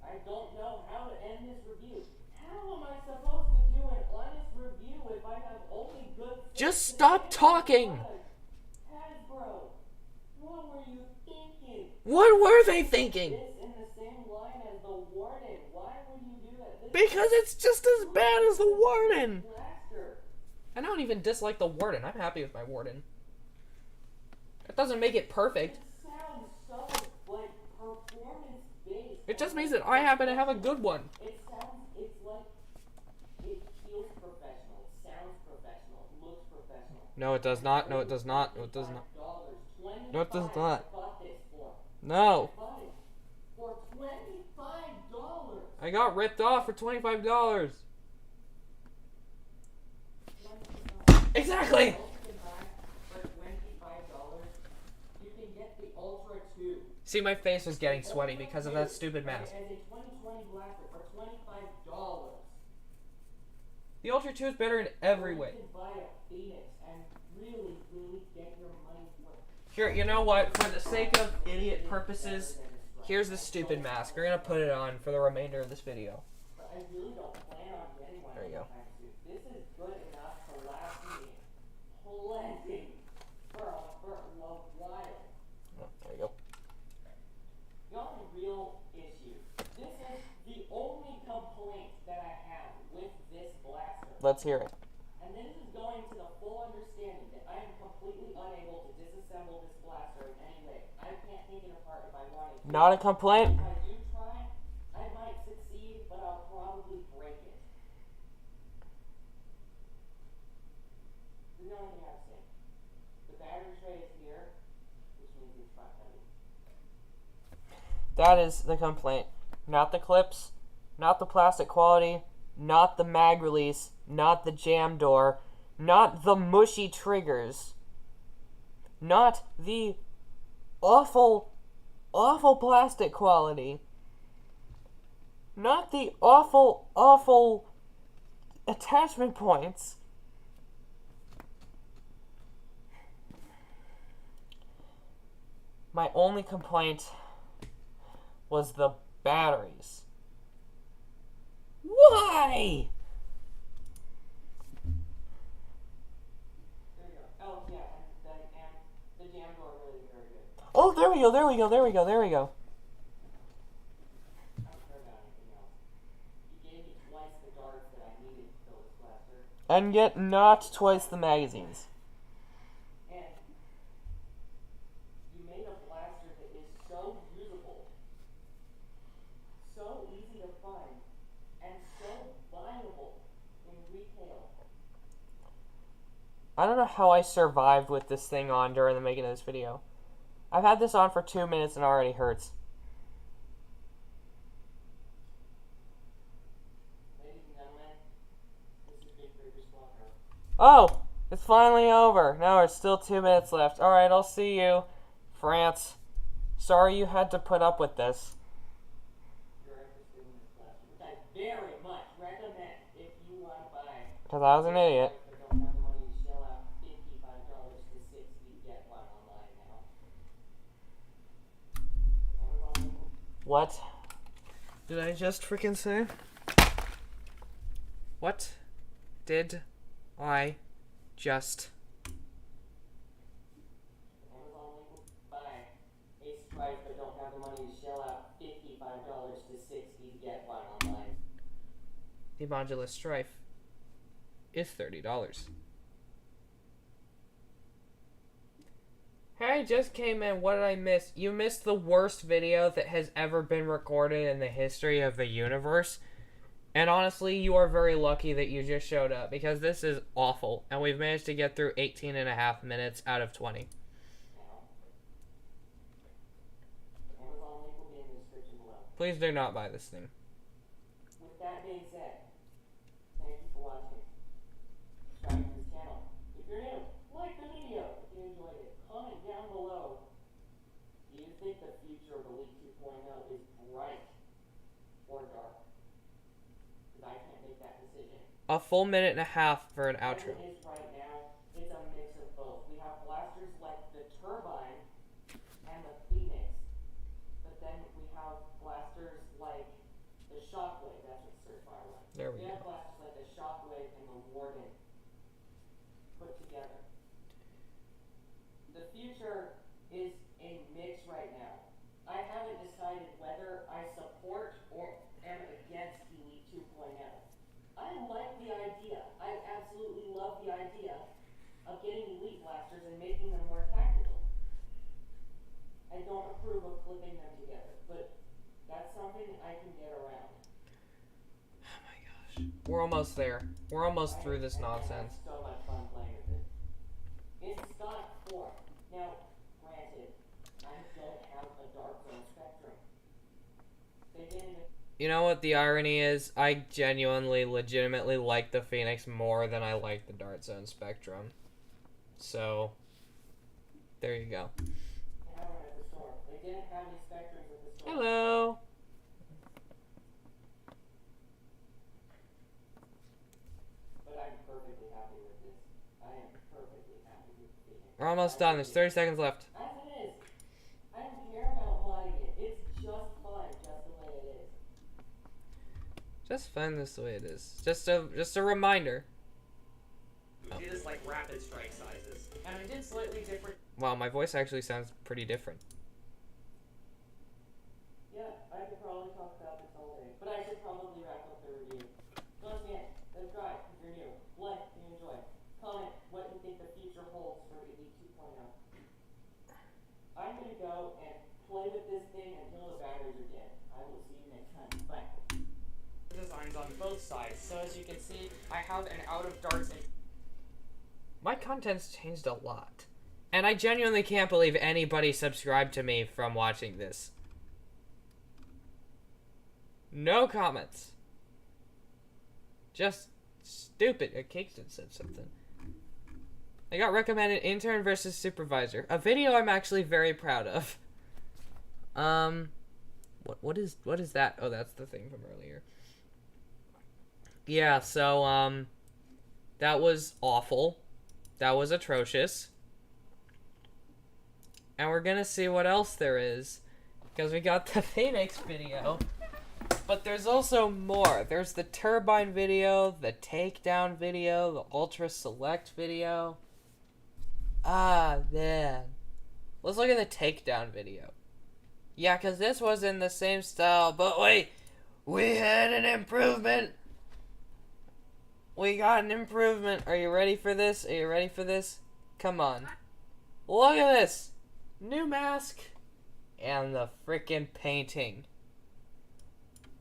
I don't know how to end this review. How am I supposed to do an honest review if I have only good things Just to stop say talking. about it? Hasbro, what were you thinking? What were they thinking? This in the same line as the Warden. Why would you do that? This Because it's just as bad as the Warden. blaster. And I don't even dislike the Warden. I'm happy with my Warden. That doesn't make it perfect. It sounds so like performance based. It just means that I happen to have a good one. It sounds, it's like, it feels professional, it sounds professional, it looks professional. No, it does not. No, it does not. No, it does not. $25. No, it does not. I bought this for. No. I bought it for $25. I got ripped off for $25. Exactly. For $25, you can get the Ultra 2. See, my face was getting sweaty because of that stupid mask. As a 2020 blaster for $25. The Ultra 2 is better in every way. You can buy a Phoenix and really, really get your money's worth. Here, you know what? For the sake of idiot purposes, here's the stupid mask. We're gonna put it on for the remainder of this video. But I really don't plan on getting one. There you go. anytime soon. This is good enough to last me plenty for a while. Oh, there you go. The only real issue, this is the only complaint that I have with this blaster. Let's hear it. And this is going to the full understanding that I am completely unable to disassemble this blaster in any way. I can't take it apart if I wanted to. Not a complaint. If I do try, I might succeed, but I'll probably break it. There's the only thing I have to say. The battery tray That is the complaint. Not the clips, not the plastic quality, not the mag release, not the jam door, not the mushy triggers, not the awful, awful plastic quality, not the awful, awful attachment points. My only complaint was the batteries. Why? There you go. Oh, yeah, and the jam door really very good. Oh, there we go, there we go, there we go, there we go. I don't care about anything else. You gave me twice the darts that I needed to fill this blaster. And yet not twice the magazines. And you made a blaster that is so usable, so easy to find, and so buyable in retail. I don't know how I survived with this thing on during the making of this video. I've had this on for 2 minutes and it already hurts. Ladies and gentlemen, this has been Creeper Squawker. Oh, it's finally over. Now there's still 2 minutes left. Alright, I'll see you, France. Sorry you had to put up with this. You're interested in this blaster, which I very much recommend if you want to buy. Because I was an idiot. But don't have the money to shell out $55 to $60 to get one online now. Amazon link. What did I just freaking say? What did I just... Amazon link will buy a Stripe but don't have the money to shell out $55 to $60 to get one online. The modular Strife is $30. Hey, I just came in. What did I miss? You missed the worst video that has ever been recorded in the history of the universe. And honestly, you are very lucky that you just showed up, because this is awful. And we've managed to get through 18 and a half minutes out of 20. Amazon link will be in the description below. Please do not buy this thing. With that being said, thank you for watching. Subscribe to this channel. If you're new, like the video if you enjoyed it. Comment down below. Do you think the future of Elite 2.0 is bright or dark? Because I can't make that decision. A full minute and a half for an As outro. it is right now, it's a mix of both. We have blasters like the Turbine and the Phoenix, but then we have blasters like the Shockwave. That's what the Surfire was. There we have go. blasters like the Shockwave and the Warden put together. The future is a mix right now. I haven't decided whether I support or am against Elite 2.0. I like the idea. I absolutely love the idea of getting Elite blasters and making them more tactical. I don't approve of clipping them together, but that's something I can get around. Oh my gosh. We're almost there. We're almost through this nonsense. I had so much fun playing with it. In stock form. Now, granted, I don't have a Dark Zone Spectrum. They didn't. You know what the irony is? I genuinely, legitimately like the Phoenix more than I like the Dart Zone Spectrum. So, there you go. They have them at the store. They didn't have any Spectrums at the store. Hello! But I'm perfectly happy with this. I am perfectly happy with the Phoenix. We're almost done. There's 30 seconds left. As it is. I don't care about modding it. It's just fine, just the way it is. Just find this the way it is. Just a reminder. We did this like rapid strike sizes. And I did slightly different. Wow, my voice actually sounds pretty different. Yeah, I could probably talk about this all day. But I should probably wrap up the review. Once again, subscribe if you're new. Like if you enjoy. Comment what you think the future holds for Elite 2.0. I'm gonna go and play with this thing until the batteries are dead. I will see you next time. Bye. Designs on both sides. So as you can see, I have an out of darts and My content's changed a lot. And I genuinely can't believe anybody subscribed to me from watching this. No comments. Just stupid. Kingston said something. I got recommended intern versus supervisor. A video I'm actually very proud of. What is that? Oh, that's the thing from earlier. Yeah, so that was awful. That was atrocious. And we're gonna see what else there is, because we got the Phoenix video. But there's also more. There's the turbine video, the takedown video, the ultra select video. Ah, man. Let's look at the takedown video. Yeah, because this was in the same style, but wait, we had an improvement. We got an improvement. Are you ready for this? Are you ready for this? Come on. Look at this. New mask. And the freaking painting.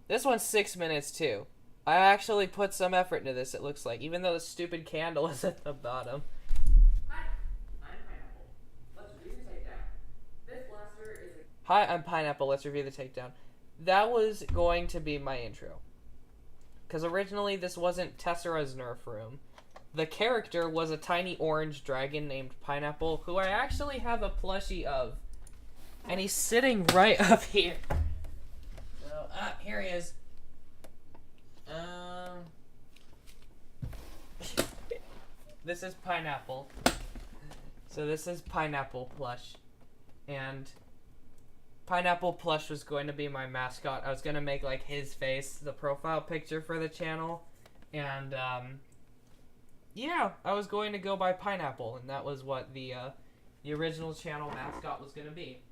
This one's 6 minutes too. I actually put some effort into this, it looks like, even though the stupid candle is at the bottom. Hi, I'm Pineapple. Let's review the takedown. This blaster is a... Hi, I'm Pineapple. Let's review the takedown. That was going to be my intro. Because originally this wasn't Tessera's Nerf room. The character was a tiny orange dragon named Pineapple, who I actually have a plushie of. And he's sitting right up here. So, here he is. This is Pineapple. So this is Pineapple plush. And Pineapple plush was going to be my mascot. I was going to make, like, his face the profile picture for the channel. And, yeah, I was going to go by Pineapple, and that was what the original channel mascot was going to be.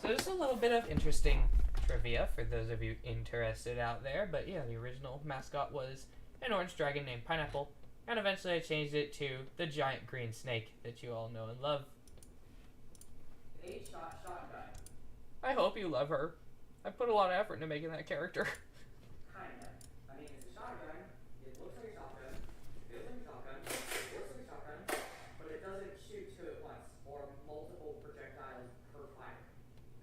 So just a little bit of interesting trivia for those of you interested out there. But yeah, the original mascot was an orange dragon named Pineapple, and eventually I changed it to the giant green snake that you all know and love. 8-shot shotgun. I hope you love her. I put a lot of effort into making that character. Kinda. I mean, it's a shotgun. It looks like a shotgun. It feels like a shotgun. It works like a shotgun. But it doesn't shoot two at once, or multiple projectiles per fire.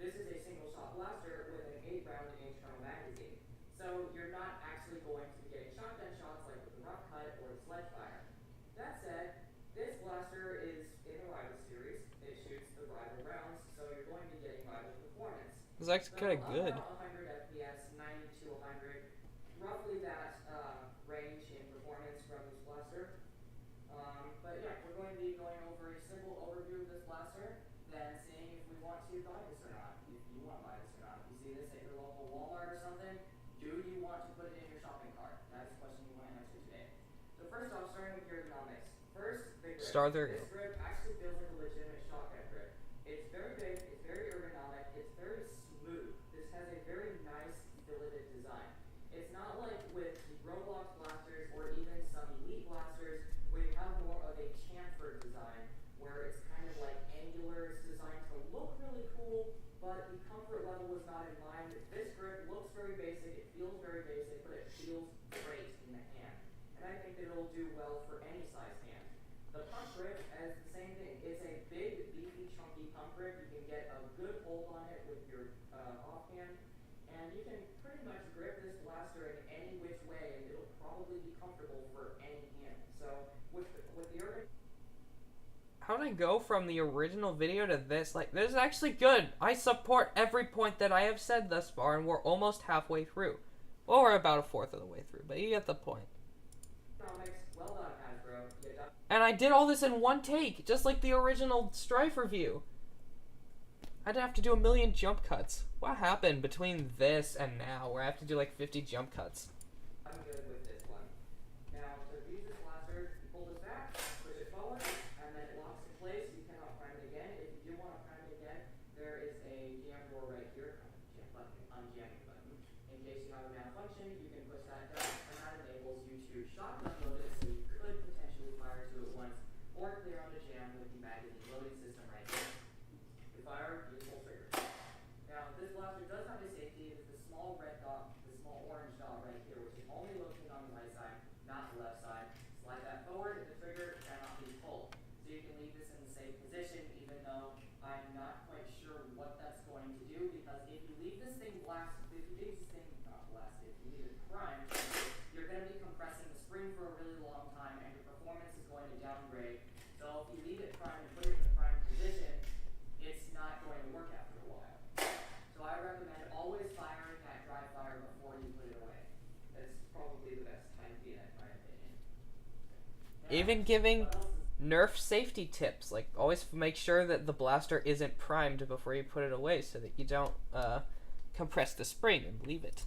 This is a single-shot blaster with an 8-round internal magazine. So you're not actually going to be getting shotgun shots like with the rough cut or the sledge fire. That said, this blaster is in the rival series. It shoots the rival rounds, so you're going to be getting rival performance. It's actually kind of good. About 100 FPS, 90 to 100, roughly that range in performance from this blaster. But yeah, we're going to be going over a simple overview of this blaster, then seeing if we want to buy this or not, if you want to buy this or not. If you see this at your local Walmart or something, do you want to put it in your shopping cart? That is a question you want to answer today. So first off, starting with your ergonomics. First, the grip. This grip actually feels like a legitimate shotgun grip. It's very big, it's very ergonomic, it's very smooth. This has a very nice filleted design. It's not like with the Roblox blasters or even some Elite blasters where you have more of a chamfered design, where it's kind of like angular. It's designed to look really cool, but the comfort level was not in mind. This grip looks very basic, it feels very basic, but it feels great in the hand. And I think that it'll do well for any size hand. The pump grip is the same thing. It's a big, beefy, chunky pump grip. You can get a good hold on it with your offhand, and you can pretty much grip this blaster in any which way, and it'll probably be comfortable for any hand. So with the How did I go from the original video to this? Like, this is actually good. I support every point that I have said thus far, and we're almost halfway through. Well, we're about a fourth of the way through, but you get the point. well done, Hasbro. You done. And I did all this in one take, just like the original Strife review. I didn't have to do a million jump cuts. What happened between this and now, where I have to do like 50 jump cuts? I'm good with this one. Now, to use this blaster, you pull this back, push it forward, and then it locks in place. You cannot prime it again. If you do want to prime it again, there is a jam door right here, unjamming button. In case you have a malfunction, you can push that down, and that enables you to shotgun load it, so you could potentially fire two at once, or clear on the jam with the magazine loading system right here. You fire, you pull trigger. Now, this blaster does have a safety. It's the small red dot, the small orange dot right here, which is only located on the right side, not the left side. Slide that forward, the trigger cannot be pulled. So you can leave this in the safe position, even though I'm not quite sure what that's going to do, because if you leave this thing if you leave it primed and put it in the prime position, it's not going to work after a while. So I recommend always firing that dry fire before you put it away. That's probably the best idea in my opinion. Now, Even giving what else is Nerf safety tips, like always make sure that the blaster isn't primed before you put it away so that you don't compress the spring and leave it.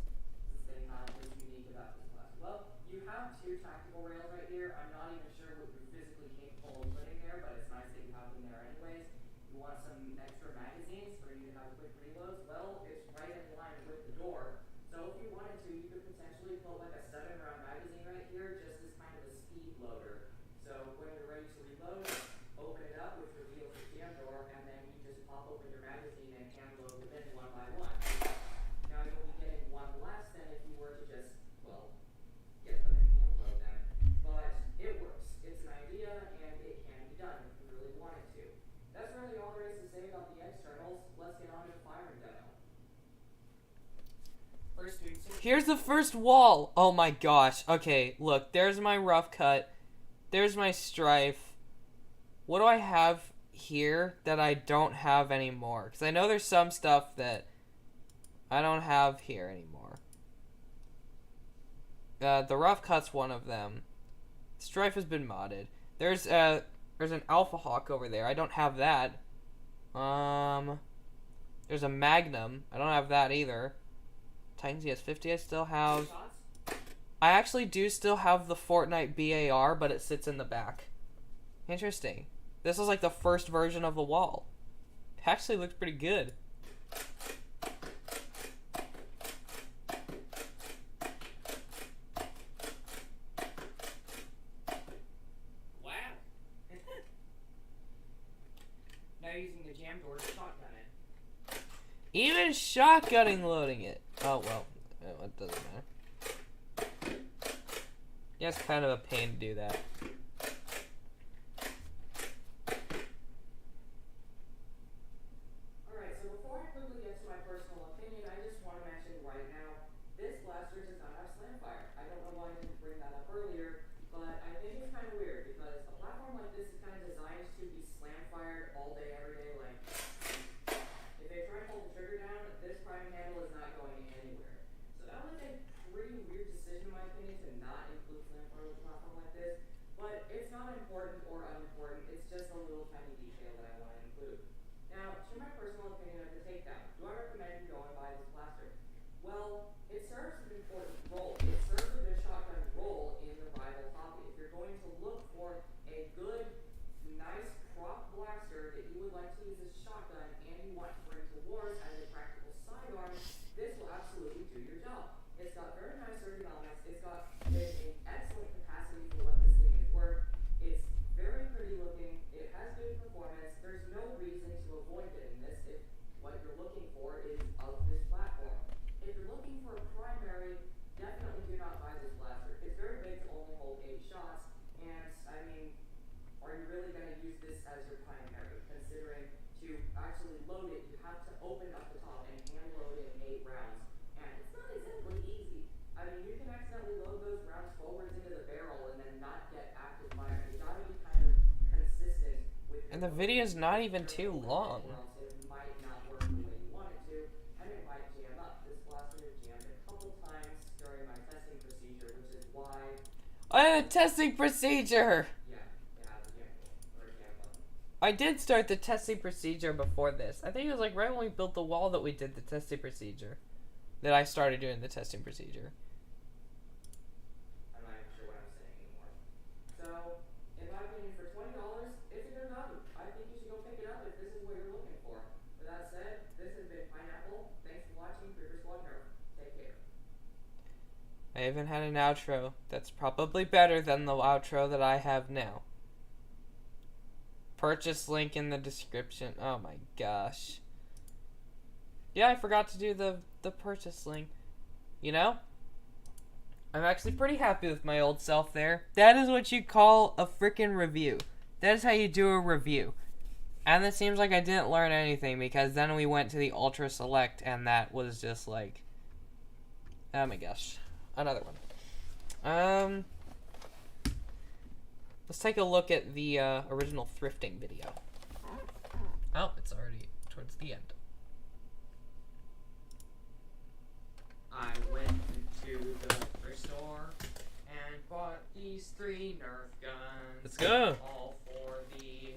the thing is unique about this blaster? Well, you have two tactical rails right here. I'm not even sure what you're physically capable of putting there, but it's nice that you have them there anyways. You want some extra magazines for you to have quick reloads? Well, it's right in line with the door. So if you wanted to, you could potentially put like a 7-round magazine right here, just as kind of a speed loader. So when you're ready to reload, open it up, which reveals the jam door, and then you just pop open your magazine and hand load them in one by one. Now you'll be getting one less than if you were to just, well, get them and hand load them. But it works. It's an idea and it can be done if you really wanted to. That's really all there is to say about the externals. Let's get on to the firing demo. First doing some Here's the first wall. Oh my gosh. Okay, look, there's my rough cut. There's my strife. What do I have here that I don't have anymore? Because I know there's some stuff that I don't have here anymore. The rough cut's one of them. Strife has been modded. There's an Alpha Hawk over there. I don't have that. There's a Magnum. I don't have that either. Titan ZS50 I still have. shots. I actually do still have the Fortnite BAR, but it sits in the back. Interesting. This is like the first version of the wall. It actually looks pretty good. Wow. Now using the jam door to shotgun it. Even shotgunning loading it. Oh, well. It doesn't matter. Yeah, it's kind of a pain to do that. Alright, so before I quickly get to my personal opinion, I just want to mention right now, this blaster does not have slam fire. I don't know why I didn't bring that up earlier, but I think it's kind of weird because a platform like this is kind of designed to be slam fired all day, every day. Like, if they try to hold the trigger down, this priming handle is not going anywhere. So that was a pretty weird decision in my opinion to not include slam fire with a platform like this, but it's not important or unimportant, it's just a little tiny detail that I want to include. Now, to my personal opinion of the takedown, do I recommend you go and buy this blaster? Well, it serves an important role. It serves a good shotgun role in the rival hobby. If you're going to look for a good, nice prop blaster that you would like to use as a shotgun and you want to bring to wars as a practical sidearm, this will absolutely do your job. It's got very nice ergonomics. It's got an excellent capacity for what this thing is worth. It's very pretty looking. It has good performance. There's no reason to avoid getting this if what you're looking for is of this platform. If you're looking for a primary, definitely do not buy this blaster. It's very big to only hold 8 shots, and I mean, are you really going to use this as your primary? Considering to actually load it, you have to open up the top and hand load in 8 rounds, and it's not exactly easy. I mean, you can accidentally load those rounds forwards into the barrel and then not get active fire. You gotta be kind of consistent with your And the video's not even too long. or else it might not work the way you want it to, and it might jam up. This blaster has jammed a couple times during my testing procedure, which is why, Oh, the testing procedure! yeah, it has a jam tool, or a jam button. I did start the testing procedure before this. I think it was like right when we built the wall that we did the testing procedure. That I started doing the testing procedure. I'm not even sure what I'm saying anymore. So, in my opinion, for $20, it's a good value. I think you should go pick it up if this is what you're looking for. With that said, this has been Pineapple. Thanks for watching Creeper Squad Nerf. Take care. I even had an outro that's probably better than the outro that I have now. Purchase link in the description. Oh my gosh. Yeah, I forgot to do the purchase link. You know? I'm actually pretty happy with my old self there. That is what you call a freaking review. That is how you do a review. And it seems like I didn't learn anything because then we went to the Ultra Select and that was just like... Oh my gosh. Another one. Let's take a look at the original thrifting video. Oh, it's already towards the end. I went to the thrift store and bought these 3 Nerf guns. Let's go. All for the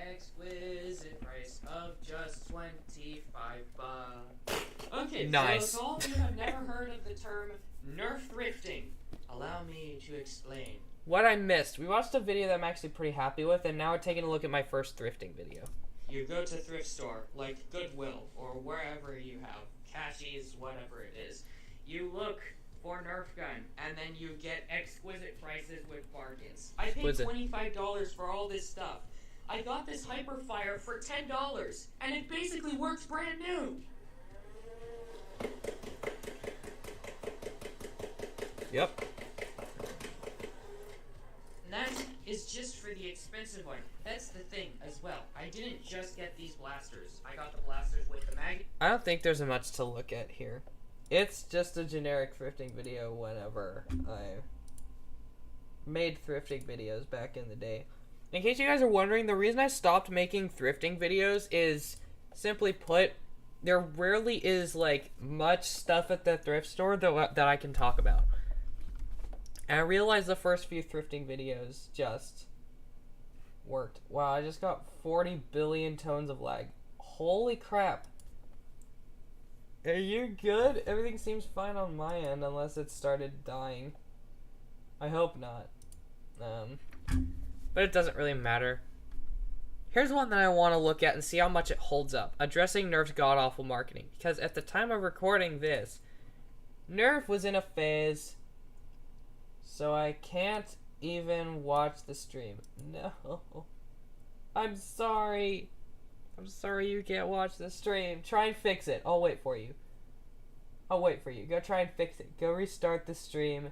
exquisite price of just 25 bucks. Okay, Nice. So if all of you have never heard of the term Nerf thrifting, allow me to explain. What I missed. We watched a video that I'm actually pretty happy with, and now we're taking a look at my first thrifting video. You go to thrift store, like Goodwill, or wherever you have, Cashies, whatever it is. You look for Nerf gun, and then you get exquisite prices with bargains. I paid $25 for all this stuff. I got this Hyperfire for $10, and it basically works brand new. Yep. And that is just for the expensive one. That's the thing as well. I didn't just get these blasters. I got the blasters with the mag. I don't think there's much to look at here. It's just a generic thrifting video whenever I made thrifting videos back in the day. In case you guys are wondering, the reason I stopped making thrifting videos is, simply put, there rarely is, like, much stuff at the thrift store that I can talk about. And I realized the first few thrifting videos just worked. Wow, I just got 40 billion tones of lag. Holy crap. Are you good? Everything seems fine on my end, unless it started dying. I hope not. But it doesn't really matter. Here's one that I want to look at and see how much it holds up. Addressing Nerf's god-awful marketing. Because at the time of recording this, Nerf was in a phase, so I can't even watch the stream. No. I'm sorry. I'm sorry you can't watch the stream. Try and fix it. I'll wait for you. I'll wait for you. Go try and fix it. Go restart the stream,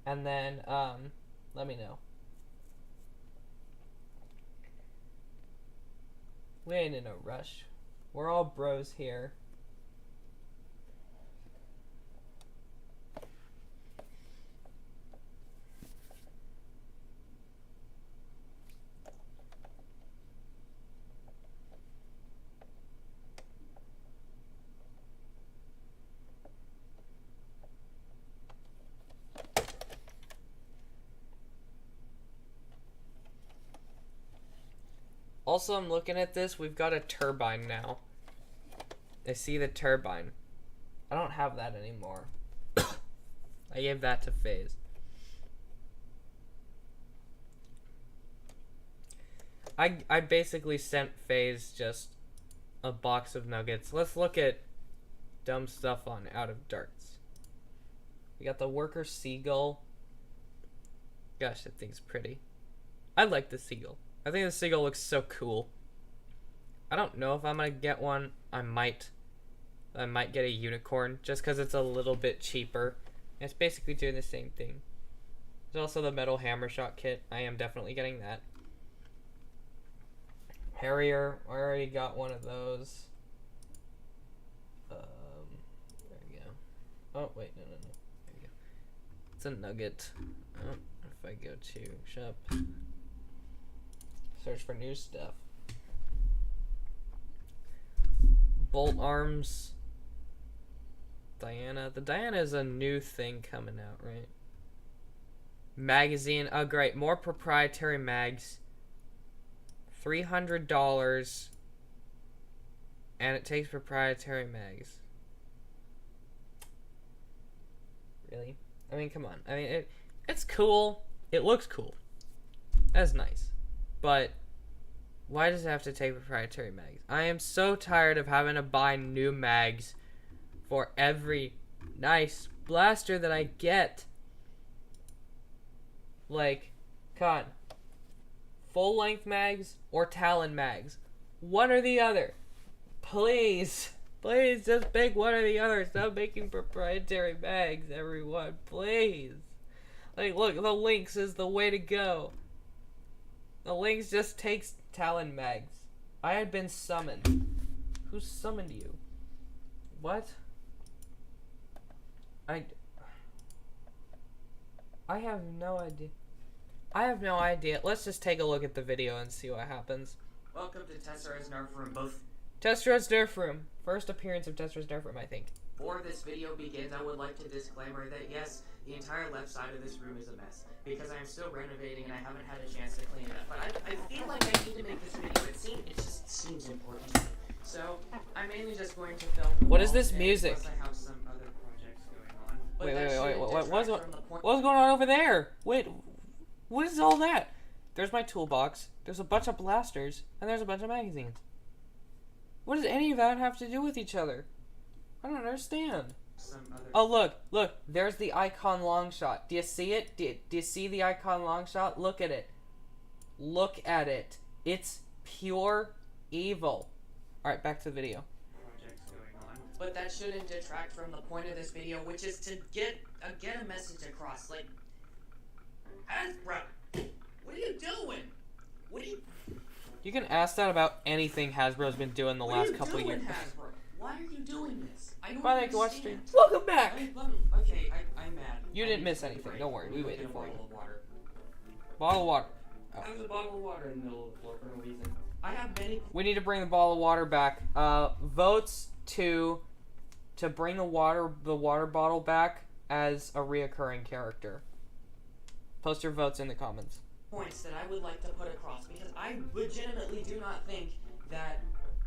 and then, let me know. We ain't in a rush. We're all bros here. Also, I'm looking at this. We've got a turbine now. I see the turbine. I don't have that anymore. I gave that to FaZe. I basically sent FaZe just a box of nuggets. Let's look at dumb stuff on Out of Darts. We got the worker seagull. Gosh, that thing's pretty. I like the seagull. I think the seagull looks so cool. I don't know if I'm gonna get one. I might get a unicorn just because it's a little bit cheaper. It's basically doing the same thing. There's also the metal hammer shot kit. I am definitely getting that. Harrier, I already got one of those. There we go. Oh wait, no. There we go. It's a nugget. Oh, if I go to shop. Search for new stuff. Bolt arms. Diana. The Diana is a new thing coming out, right? Magazine. Oh, great. More proprietary mags. $300. And it takes proprietary mags. Really? I mean, come on. I mean, it's cool. It looks cool. That's nice. But why does it have to take proprietary mags? I am so tired of having to buy new mags for every nice blaster that I get. Like, God, full length mags or Talon mags? One or the other. Please. Please just pick one or the other. Stop making proprietary mags, everyone. Please. Like, look, the Lynx is the way to go. The Lynx just takes Talon mags. I had been summoned. Who summoned you? What? I have no idea. I have no idea. Let's just take a look at the video and see what happens. Welcome to Tessera's Nerf Room. Tessera's Nerf Room. First appearance of Tessera's Nerf Room, I think. Before this video begins, I would like to disclaimer that yes, the entire left side of this room is a mess because I am still renovating and I haven't had a chance to clean it up. But I feel like I need to make this video. It just seems important to me. So I'm mainly just going to film. What is this music? Plus I have some other projects going on. But Wait. What's going on over there? Wait, what is all that? There's my toolbox. There's a bunch of blasters, and there's a bunch of magazines. What does any of that have to do with each other? I don't understand. Oh, look, there's the icon long shot. Do you see it? Do you see the icon long shot? Look at it. Look at it. It's pure evil. Alright, back to the video. Projects going on. But that shouldn't detract from the point of this video, which is to get a message across. Like, Hasbro, what are you doing? What are you... You can ask that about anything Hasbro's been doing the last couple years. Hasbro? Why are you doing this? I don't Bye, understand. watch stream. Welcome back! Okay, I'm mad. You didn't miss anything. Don't worry, we waited for you. Bottle of water. Bottle of water. Oh. There's a bottle of water in the middle of the floor for no reason. I have many... We need to bring the bottle of water back. Votes to bring the water bottle back as a reoccurring character. Post your votes in the comments. Points that I would like to put across because I legitimately do not think that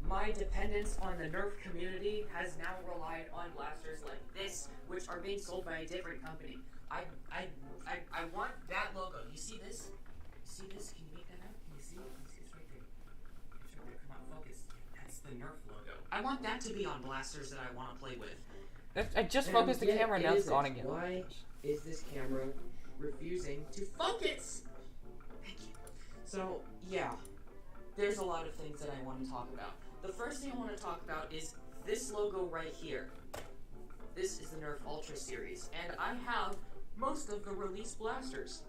my dependence on the Nerf community has now relied on blasters like this, which are being sold by a different company. I want that logo. You see this? See this? Can you make that out? Can you see it? It's right there. It's right there. Come on, focus. That's the Nerf logo. I want that to be on blasters that I want to play with. I just focused the camera and now it's gone again. Why is this camera refusing to focus? Thank you. So, yeah. There's a lot of things that I want to talk about. The first thing I want to talk about is this logo right here. This is the Nerf Ultra series, and I have most of the release blasters.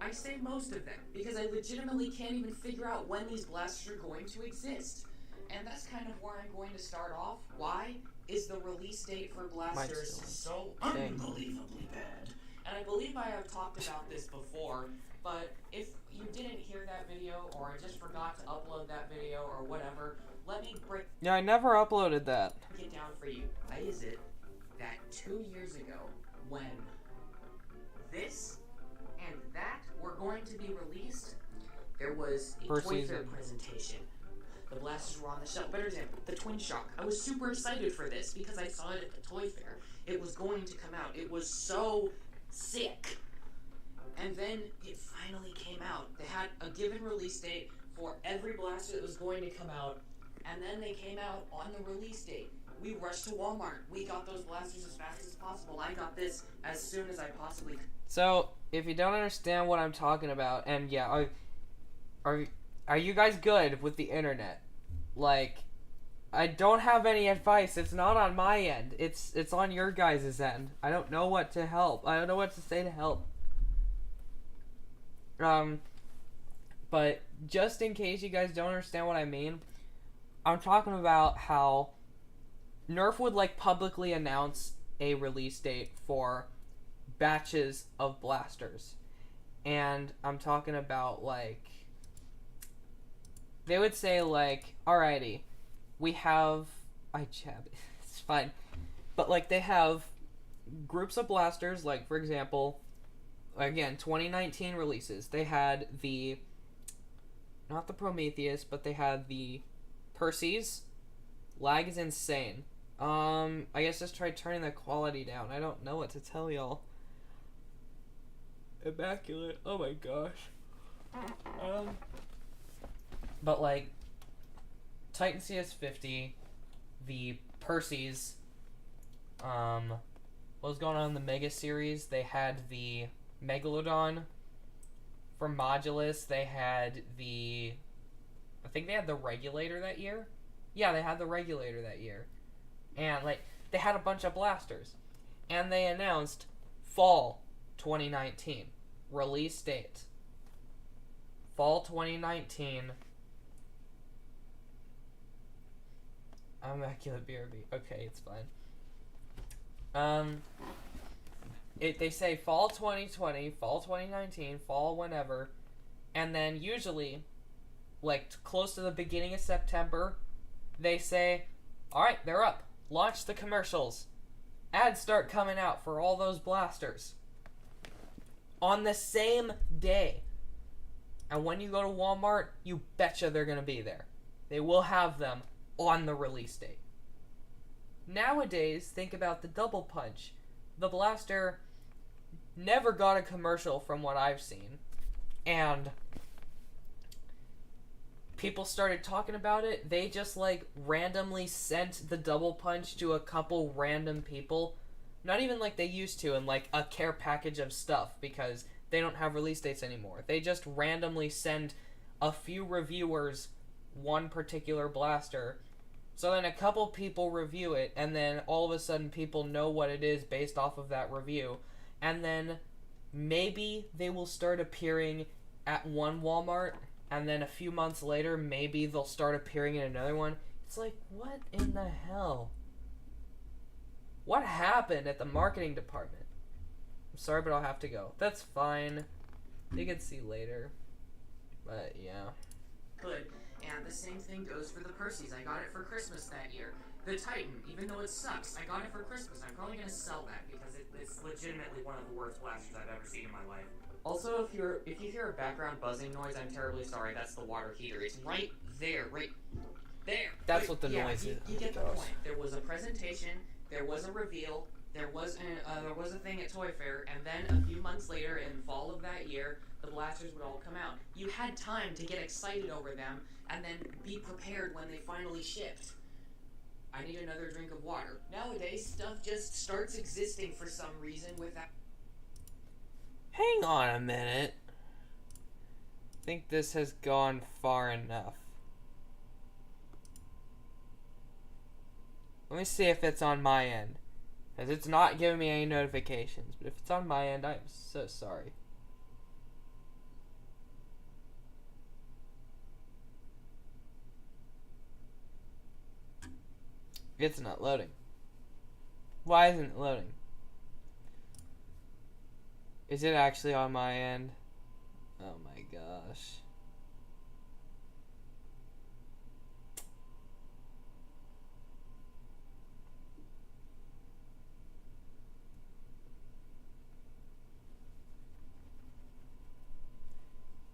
I say most of them, because I legitimately can't even figure out when these blasters are going to exist. And that's kind of where I'm going to start off. Why is the release date for blasters so unbelievably bad? And I believe I have talked about this before, but if you didn't hear that video, or I just forgot to upload that video, or whatever, let me break Yeah, I never uploaded that. it down for you. Why is it that 2 years ago, when this and that were going to be released, there was a Toy Fair presentation. The blasters were on the shelf. Better example, the Twin Shock. I was super excited for this because I saw it at the Toy Fair. It was going to come out. It was so sick. And then it finally came out. They had a given release date for every blaster that was going to come out, and then they came out on the release date. We rushed to Walmart. We got those blasters as fast as possible. I got this as soon as I possibly could. So, if you don't understand what I'm talking about, and yeah, are you guys good with the internet? Like, I don't have any advice. It's not on my end. It's on your guys' end. I don't know what to help. I don't know what to say to help. But just in case you guys don't understand what I mean, I'm talking about how Nerf would like publicly announce a release date for batches of blasters. And I'm talking about like they would say like, alrighty, we have it's fine. But like they have groups of blasters, like for example, again, 2019 releases. They had not the Prometheus, but they had the Percy's. Lag is insane. I guess just try turning the quality down. I don't know what to tell y'all. Immaculate. Oh my gosh. But like, Titan CS50, the Percy's, what was going on in the Mega series? They had the Megalodon. For Modulus, they had I think they had the Regulator that year. Yeah, they had the Regulator that year. And, like, they had a bunch of blasters. And they announced Fall 2019. Release date. Fall 2019. Immaculate BRB. Okay, it's fine. they say fall 2020, fall 2019, fall whenever, and then usually, like close to the beginning of September, they say, all right, they're up. Launch the commercials. Ads start coming out for all those blasters on the same day. And when you go to Walmart, you betcha they're going to be there. They will have them on the release date. Nowadays, think about the Double Punch. The blaster never got a commercial from what I've seen. And people started talking about it. They just like randomly sent the Double Punch to a couple random people. Not even like they used to in like a care package of stuff, because they don't have release dates anymore. They just randomly send a few reviewers one particular blaster. So then a couple people review it, and then all of a sudden people know what it is based off of that review. And then maybe they will start appearing at one Walmart, and then a few months later, maybe they'll start appearing in another one. It's like, what in the hell? What happened at the marketing department? I'm sorry, but I'll have to go. That's fine. You can see later. But, yeah. Good. And the same thing goes for the Percy's. I got it for Christmas that year. The Titan, even though it sucks, I got it for Christmas. I'm probably going to sell that because it's legitimately one of the worst blasters I've ever seen in my life. Also, if you hear a background buzzing noise, I'm terribly sorry. That's the water heater. It's right there, right there. That's what the noise is. You get the point. There was a presentation, there was a reveal, there was a thing at Toy Fair, and then a few months later, in fall of that year, the blasters would all come out. You had time to get excited over them, and then be prepared when they finally shipped. I need another drink of water. Nowadays, stuff just starts existing for some reason without... Hang on a minute. I think this has gone far enough. Let me see if it's on my end. Because it's not giving me any notifications. But if it's on my end, I'm so sorry. It's not loading. Why isn't it loading? Is it actually on my end? Oh my gosh.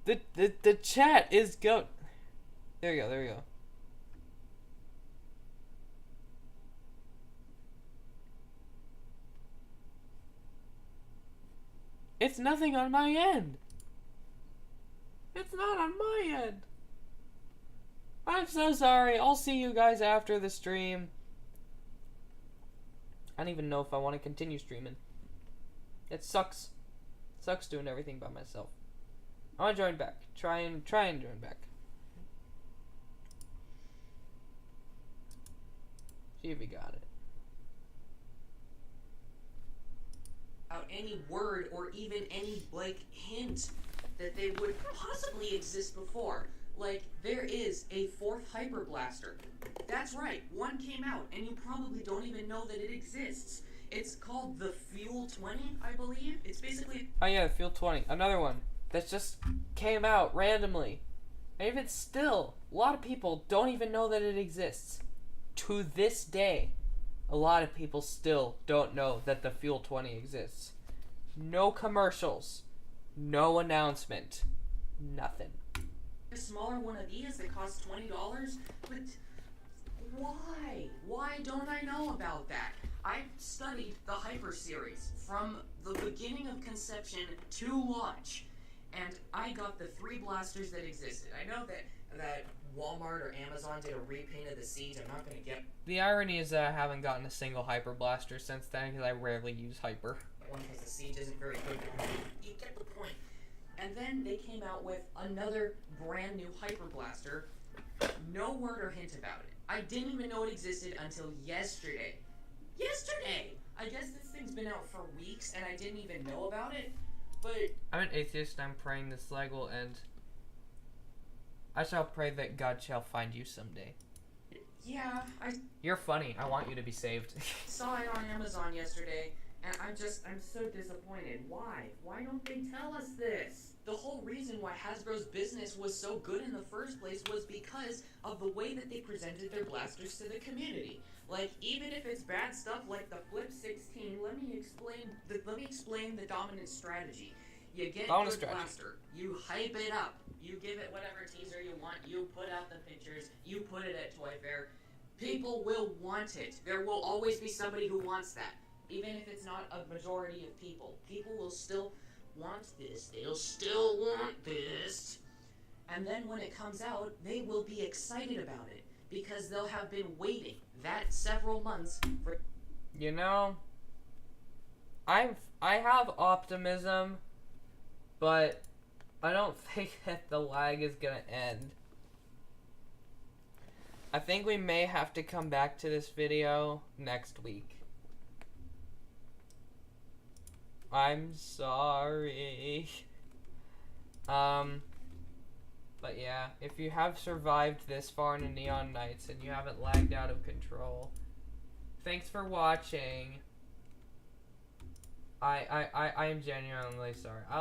The chat is go. There we go, there we go. It's nothing on my end. It's not on my end. I'm so sorry. I'll see you guys after the stream. I don't even know if I want to continue streaming. It sucks. It sucks doing everything by myself. I want to join back. Try and join back. See if you got it. Any word or even any like hint that they would possibly exist before. Like, there is a fourth Hyper Blaster. That's right, one came out and you probably don't even know that it exists. It's called the Fuel 20, I believe. It's basically... Oh yeah, Fuel 20. Another one that just came out randomly. And even still, a lot of people don't even know that it exists. To this day, a lot of people still don't know that the Fuel 20 exists. No commercials. No announcement. Nothing. A smaller one of these that costs $20, but why? Why don't I know about that? I've studied the Hyper series from the beginning of conception to launch, and I got the 3 blasters that existed. I know that Walmart or Amazon did a repaint of the Siege. I'm not going to get... The irony is that I haven't gotten a single Hyper Blaster since then because I rarely use Hyper. One, because the Siege isn't very good. You get the point. And then they came out with another brand new Hyper Blaster. No word or hint about it. I didn't even know it existed until yesterday. Yesterday! I guess this thing's been out for weeks and I didn't even know about it, but... I'm an atheist and I'm praying this lag will end. I shall pray that God shall find you someday. Yeah, You're funny. I want you to be saved. saw it on Amazon yesterday, And I'm so disappointed. Why? Why don't they tell us this? The whole reason why Hasbro's business was so good in the first place was because of the way that they presented their blasters to the community. Like, even if it's bad stuff like the Flip 16, let me explain the dominant strategy. You get your blaster, you hype it up, you give it whatever teaser you want, you put out the pictures, you put it at Toy Fair. People will want it. There will always be somebody who wants that. Even if it's not a majority of people. People will still want this. They'll still want this. And then when it comes out, they will be excited about it. Because they'll have been waiting that several months for... You know, I have optimism, but I don't think that the lag is gonna end. I think we may have to come back to this video next week. I'm sorry. But yeah, if you have survived this far into Neon Nights and you haven't lagged out of control, thanks for watching. I am genuinely sorry.